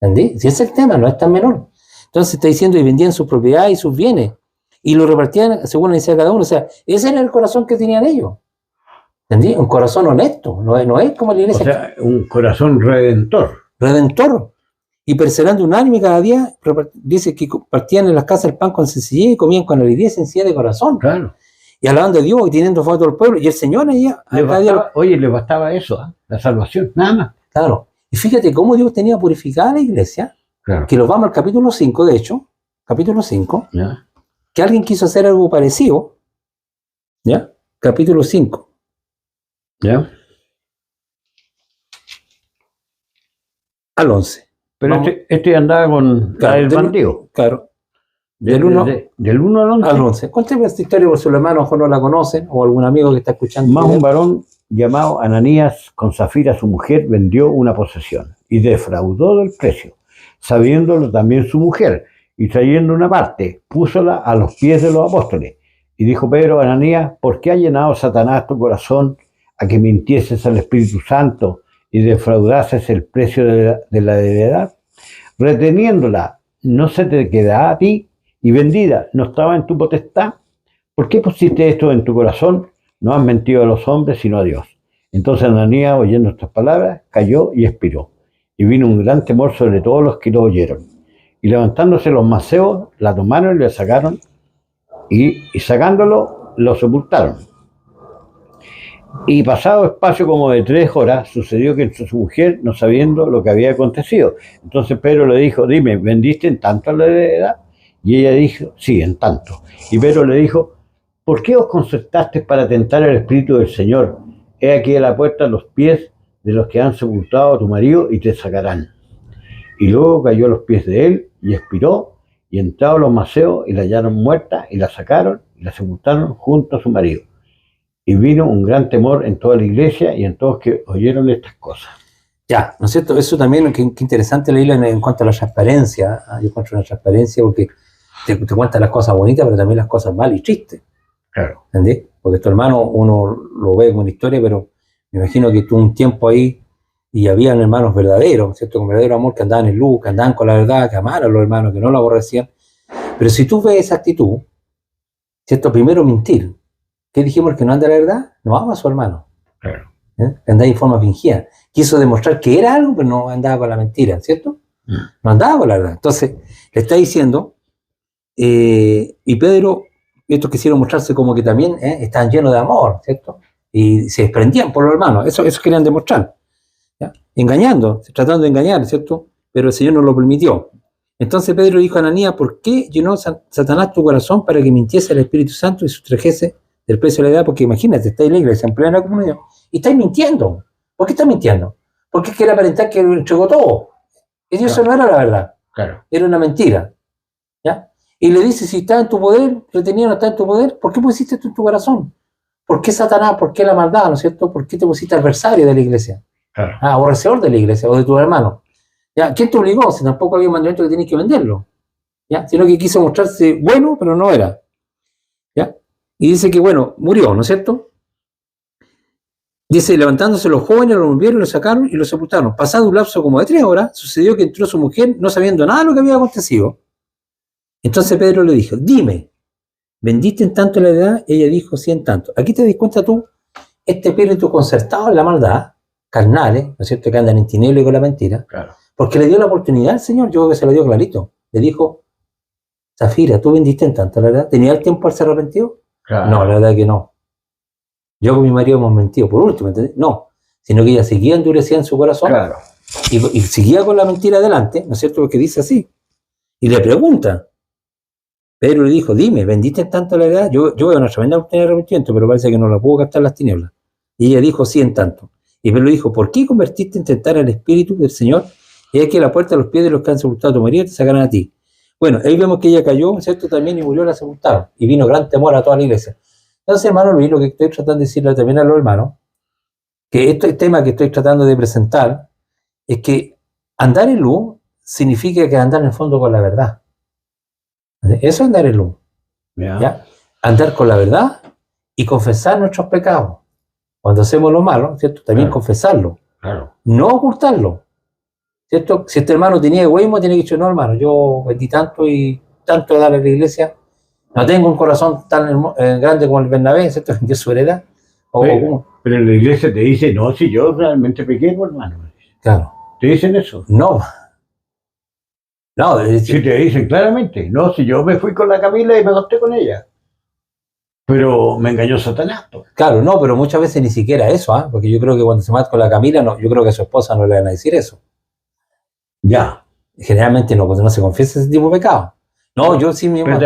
¿entendés? Si ese es el tema, no es tan menor. Entonces está diciendo, y vendían sus propiedades y sus bienes, y lo repartían según la necesidad de cada uno. O sea, ese era el corazón que tenían ellos. ¿Entendí? Un corazón honesto, no es como la iglesia. O sea, un corazón redentor. Redentor. Y perseverando unánime cada día, dice que partían en las casas el pan con sencillez y comían con alegría y sencillez de corazón. Claro. Y alabando a Dios y teniendo fe a todo el pueblo. Y el Señor allá. Les bastaba eso, la salvación, nada más. Claro. Y fíjate cómo Dios tenía purificada la iglesia. Claro. Que los vamos al capítulo 5, de hecho. Capítulo 5. ¿Ya? Que alguien quiso hacer algo parecido. ¿Ya? Capítulo 5. ¿Ya? Al 11. Pero este andaba con el bandido. Claro. Del 1 al 11. Al 11. Cuéntame esta historia por si los hermanos no la conocen o algún amigo que está escuchando. Más un varón llamado Ananías con Zafira, su mujer, vendió una posesión y defraudó del precio, sabiéndolo también su mujer, y trayendo una parte, púsola a los pies de los apóstoles. Y dijo Pedro a Ananías, ¿por qué ha llenado Satanás tu corazón a que mintieses al Espíritu Santo y defraudases el precio de la heredad? Reteniéndola, ¿no se te quedará a ti? Y vendida, ¿no estaba en tu potestad? ¿Por qué pusiste esto en tu corazón? No has mentido a los hombres, sino a Dios. Entonces Ananías, oyendo estas palabras, cayó y expiró. Y vino un gran temor sobre todos los que lo oyeron. Y levantándose los maceos, la tomaron y la sacaron, y sacándolo, lo sepultaron. Y pasado espacio como de 3 horas, sucedió que su mujer, no sabiendo lo que había acontecido. Entonces Pedro le dijo, dime, ¿vendiste en tanto la heredad? Y ella dijo, sí, en tanto. Y Pedro le dijo, ¿por qué os concertaste para tentar el Espíritu del Señor? He aquí a la puerta los pies de los que han sepultado a tu marido y te sacarán. Y luego cayó a los pies de él y expiró, y entraron los maceos y la hallaron muerta y la sacaron y la sepultaron junto a su marido. Y vino un gran temor en toda la iglesia y en todos que oyeron estas cosas. Ya, ¿no es cierto? Eso también, qué interesante leerlo en cuanto a la transparencia. Yo encuentro una transparencia porque te cuentan las cosas bonitas, pero también las cosas malas y tristes. Claro. ¿Entendés? porque tu hermano uno lo ve como una historia, pero me imagino que tuvo un tiempo ahí y habían hermanos verdaderos, ¿cierto? Con verdadero amor, que andaban en luz, que andaban con la verdad, que amaran a los hermanos, que no lo aborrecían. Pero si tú ves esa actitud, ¿cierto? Primero mentir. ¿Qué dijimos? El que no anda la verdad, no ama a su hermano. Claro. Andaba en forma fingida. Quiso demostrar que era algo, pero no andaba con la mentira, ¿cierto? No andaba con la verdad. Entonces, le está diciendo, y Pedro, estos quisieron mostrarse como que también estaban llenos de amor, ¿cierto? Y se desprendían por los hermanos, eso querían demostrar, ¿ya? Engañando, tratando de engañar, ¿cierto? Pero el Señor no lo permitió. Entonces Pedro dijo a Ananías, ¿por qué llenó Satanás tu corazón para que mintiese al Espíritu Santo y sustrajese del precio de la edad? Porque imagínate, estáis en la iglesia, en plena comunión, y estáis mintiendo. ¿Por qué estás mintiendo? Porque quiere aparentar que lo entregó todo. Y eso no era la verdad. Claro. Era una mentira. ¿Ya? Y le dice, si está en tu poder, retenido no está en tu poder, ¿por qué pusiste esto en tu corazón? ¿Por qué Satanás? ¿Por qué la maldad? ¿No es cierto? ¿Por qué te pusiste adversario de la iglesia? Claro. Aborrecedor de la iglesia o de tus hermanos. ¿Ya? ¿Quién te obligó? Si tampoco había un mandamiento que tenías que venderlo. ¿Ya? Sino que quiso mostrarse bueno, pero no era. ¿Ya? Y dice que, bueno, murió, ¿no es cierto? Dice, levantándose los jóvenes, lo volvieron, lo sacaron y lo sepultaron. Pasado un lapso como de 3 horas, sucedió que entró su mujer, no sabiendo nada de lo que había acontecido. Entonces Pedro le dijo, dime, ¿vendiste en tanto la edad? Ella dijo, sí, en tanto. Aquí te das cuenta tú, este espíritu concertado en la maldad, carnales, ¿no es cierto?, que andan en tinieblas y con la mentira, Claro. porque le dio la oportunidad al Señor, yo creo que se lo dio clarito. Le dijo, Zafira, ¿tú vendiste en tanto la edad? ¿Tenía el tiempo al ser arrepentido? Claro. No, la verdad que no. Yo con mi marido hemos mentido, por último, ¿entendés? No, sino que ella seguía endurecida en su corazón, Claro. y seguía con la mentira adelante, ¿no es cierto?, porque dice así. Y le pregunta, Pedro le dijo, dime, ¿vendiste en tanto la edad? Yo voy a una tremenda oportunidad de arrepentimiento, pero parece que no la puedo gastar las tinieblas. Y ella dijo, sí, en tanto. Y Pedro le dijo, ¿por qué convertiste en tentar al Espíritu del Señor? Y es que la puerta a los pies de los que han sepultado a tu marido te sacarán a ti. Bueno, ahí vemos que ella cayó, ¿cierto?, también, y murió la sepultaron. Y vino gran temor a toda la iglesia. Entonces, hermano Luis, lo que estoy tratando de decirle también a los hermanos, que este tema que estoy tratando de presentar, es que andar en luz significa que andar en el fondo con la verdad. Eso es andar en luz. ¿Ya? Andar con la verdad y confesar nuestros pecados. Cuando hacemos lo malo, ¿cierto?, también confesarlo. Claro. No ocultarlo. ¿Cierto? Si este hermano tenía egoísmo, tiene que decir, no, hermano, yo vendí tanto y tanto a dar a la iglesia, no tengo un corazón tan grande como el Bernabé, ¿cierto?, que es su heredad. Pero en la iglesia te dice, no, si yo realmente pequé, hermano. Claro. ¿Te dicen eso? No. No, Si te dicen claramente, no, si yo me fui con la Camila y me acosté con ella. Pero me engañó Satanás. Pues. Claro, no, pero muchas veces ni siquiera eso, ¿eh? Porque yo creo que cuando se mata con la Camila, no, yo creo que a su esposa no le van a decir eso. Ya. Generalmente no, cuando no se confiesa ese tipo de pecado. No, yo sí mismo.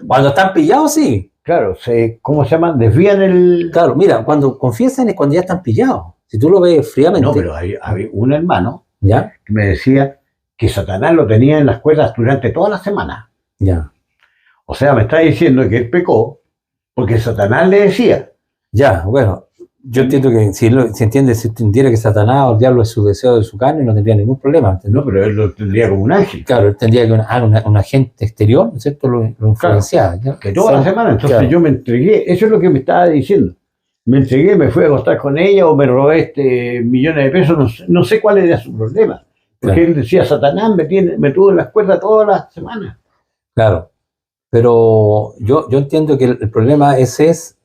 Cuando están pillados, sí. Claro, ¿cómo se llaman? Desvían el... Claro, mira, cuando confiesan es cuando ya están pillados. Si tú lo ves fríamente. No, pero hay un hermano ¿ya? Que me decía que Satanás lo tenía en las cuerdas durante toda la semana. Ya. O sea, me está diciendo que él pecó porque Satanás le decía. Ya, bueno, yo entiendo que si entendiera que Satanás o el diablo es su deseo de su carne, no tendría ningún problema. ¿entendés? No, pero él lo tendría como un ángel. Claro, él tendría que un agente exterior, ¿no es cierto?, lo influenciaba. Claro, que toda la semana, entonces claro. Yo me entregué, eso es lo que me estaba diciendo. Me entregué, me fui a acostar con ella o me robé millones de pesos, no sé cuál era su problema. Porque claro. Él decía, Satanás me tuvo en las cuerdas todas las semanas. Claro, pero yo entiendo que el problema ese es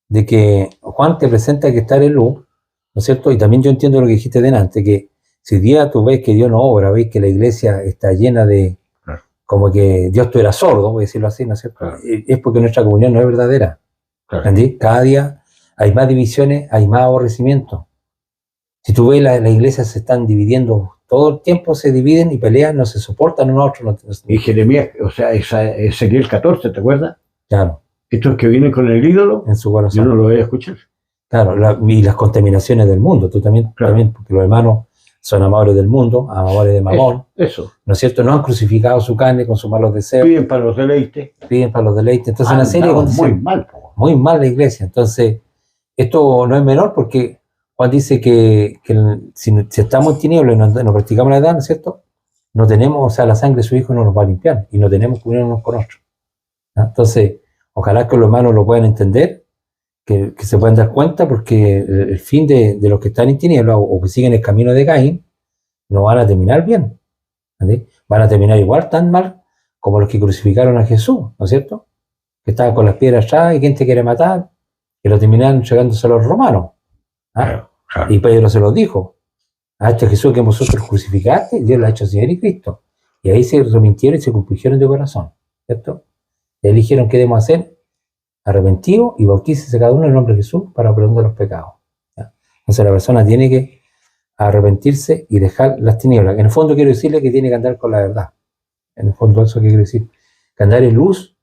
de que Juan te presenta que estar en luz, ¿no es cierto? Y también yo entiendo lo que dijiste delante, que si día tú ves que Dios no obra, ves que la iglesia está llena de, claro. Como que Dios tú eras sordo, voy a decirlo así, ¿no es cierto? Claro. Es porque nuestra comunión no es verdadera. Claro. ¿Entendí? Cada día hay más divisiones, hay más aborrecimiento. Si tú ves, la iglesia se están dividiendo, todo el tiempo se dividen y pelean, no se soportan uno a otro. Y Jeremías, o sea, Ezequiel 14, ¿te acuerdas? Claro. Estos que vienen con el ídolo, en su corazón. Yo no lo voy a escuchar. Claro, y las contaminaciones del mundo, tú también, claro. También, porque los hermanos son amadores del mundo, amadores de Mamón. Eso. ¿No es cierto? No han crucificado su carne con sus malos deseos. Piden para los deleites. Entonces, una serie de condiciones. Muy mal. Muy mal la iglesia. Entonces, esto no es menor porque Juan dice que si estamos en tinieblas y no practicamos la edad, ¿no es cierto? No tenemos, o sea, la sangre de su hijo no nos va a limpiar y no tenemos que unirnos con otros. ¿No? Entonces, ojalá que los hermanos lo puedan entender que se pueden dar cuenta, porque el fin de los que están en tinieblas o que siguen el camino de Caín no van a terminar bien. ¿Sí? Van a terminar igual tan mal como los que crucificaron a Jesús, ¿no es cierto? Que estaban con las piedras atrás y quién te quiere matar, que lo terminaron entregándose a los romanos. ¿Ah? Claro. Y Pedro se los dijo: a este Jesús que vosotros crucificaste, Dios lo ha hecho Señor y Cristo. Y ahí se arrepintieron y se compungieron de corazón, ¿cierto? Y ahí dijeron: ¿qué debemos hacer? Arrepentido y bautícese cada uno en el nombre de Jesús para perdón de los pecados. ¿Ya? Entonces la persona tiene que arrepentirse y dejar las tinieblas. En el fondo quiero decirle que tiene que andar con la verdad. En el fondo eso que quiero decir, que andar en luz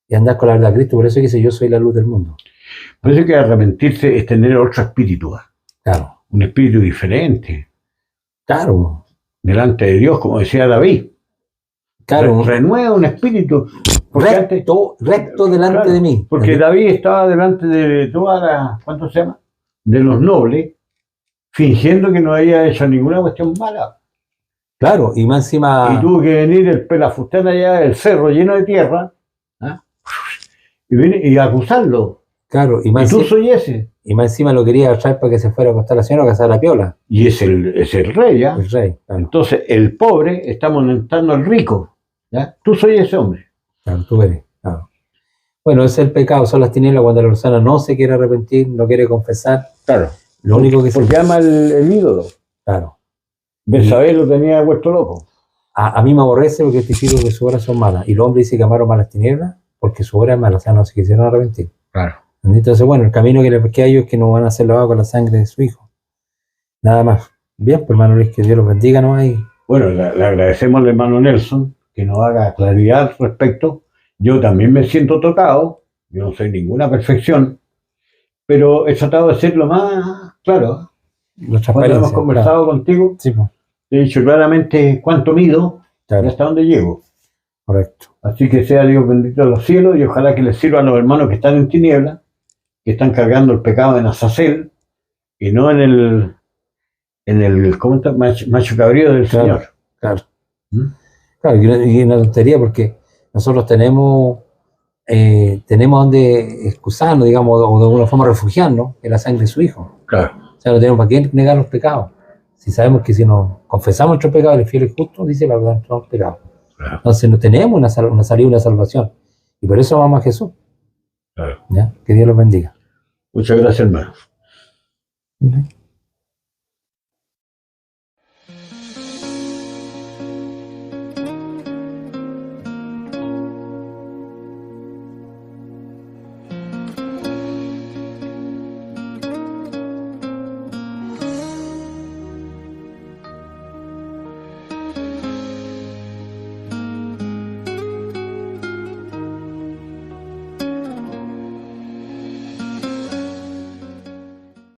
y andar con la verdad. Cristo por eso dice: yo soy la luz del mundo. Por eso que arrepentirse es tener otro espíritu. Claro. Un espíritu diferente. Claro. Delante de Dios, como decía David. Claro. Renueva un espíritu. Recto delante claro, de mí. Porque David estaba delante de todas las, ¿cuánto se llama? De los nobles, fingiendo que no había hecho ninguna cuestión mala. Claro, y más encima... Y tuvo que venir el pelafustán allá del cerro lleno de tierra, ¿ah? y acusarlo. Claro, y tú soy ese. Y más encima lo quería traer para que se fuera a acostar la señora a casar la piola. Y es el rey, ¿ya? El rey, claro. Entonces el pobre está molestando al rico, ¿ya? Tú soy ese hombre. Claro, tú eres, claro. Bueno, ese es el pecado, son las tinieblas cuando la persona no se quiere arrepentir, no quiere confesar. Claro. Lo único que porque ama el ídolo. Claro. Betsabé lo tenía vuelto loco. A mí me aborrece porque testifico que sus obras son malas. Y el hombre dice que amaron más las tinieblas porque su obra es mala, o sea, no se quisieron arrepentir. Claro. Entonces, bueno, el camino que les queda a ellos es que no van a ser lavados con la sangre de su hijo. Nada más. Bien, pues hermano Luis, que Dios los bendiga, ¿no? Ahí. Bueno, le agradecemos al hermano Nelson que nos haga claridad al respecto. Yo también me siento tocado, yo no soy ninguna perfección, pero he tratado de ser lo más claro. Cuando hemos conversado contigo, sí, pues. Te he dicho claramente cuánto mido y hasta dónde llego. Correcto. Así que sea Dios bendito de los cielos y ojalá que les sirva a los hermanos que están en tinieblas, que están cargando el pecado en Azazel y no en el ¿cómo está? Macho cabrío del Señor. Claro. Claro, y una tontería porque nosotros tenemos donde excusarnos, digamos, o de alguna forma refugiarnos en la sangre de su hijo. Claro. O sea, no tenemos para qué negar los pecados. Si sabemos que si nos confesamos nuestros pecados, el fiel y justo dice la verdad nuestros pecados. Claro. Entonces no tenemos una salida, una salvación. Y por eso vamos a Jesús. Claro. ¿Ya? Que Dios los bendiga. Muchas gracias, hermano.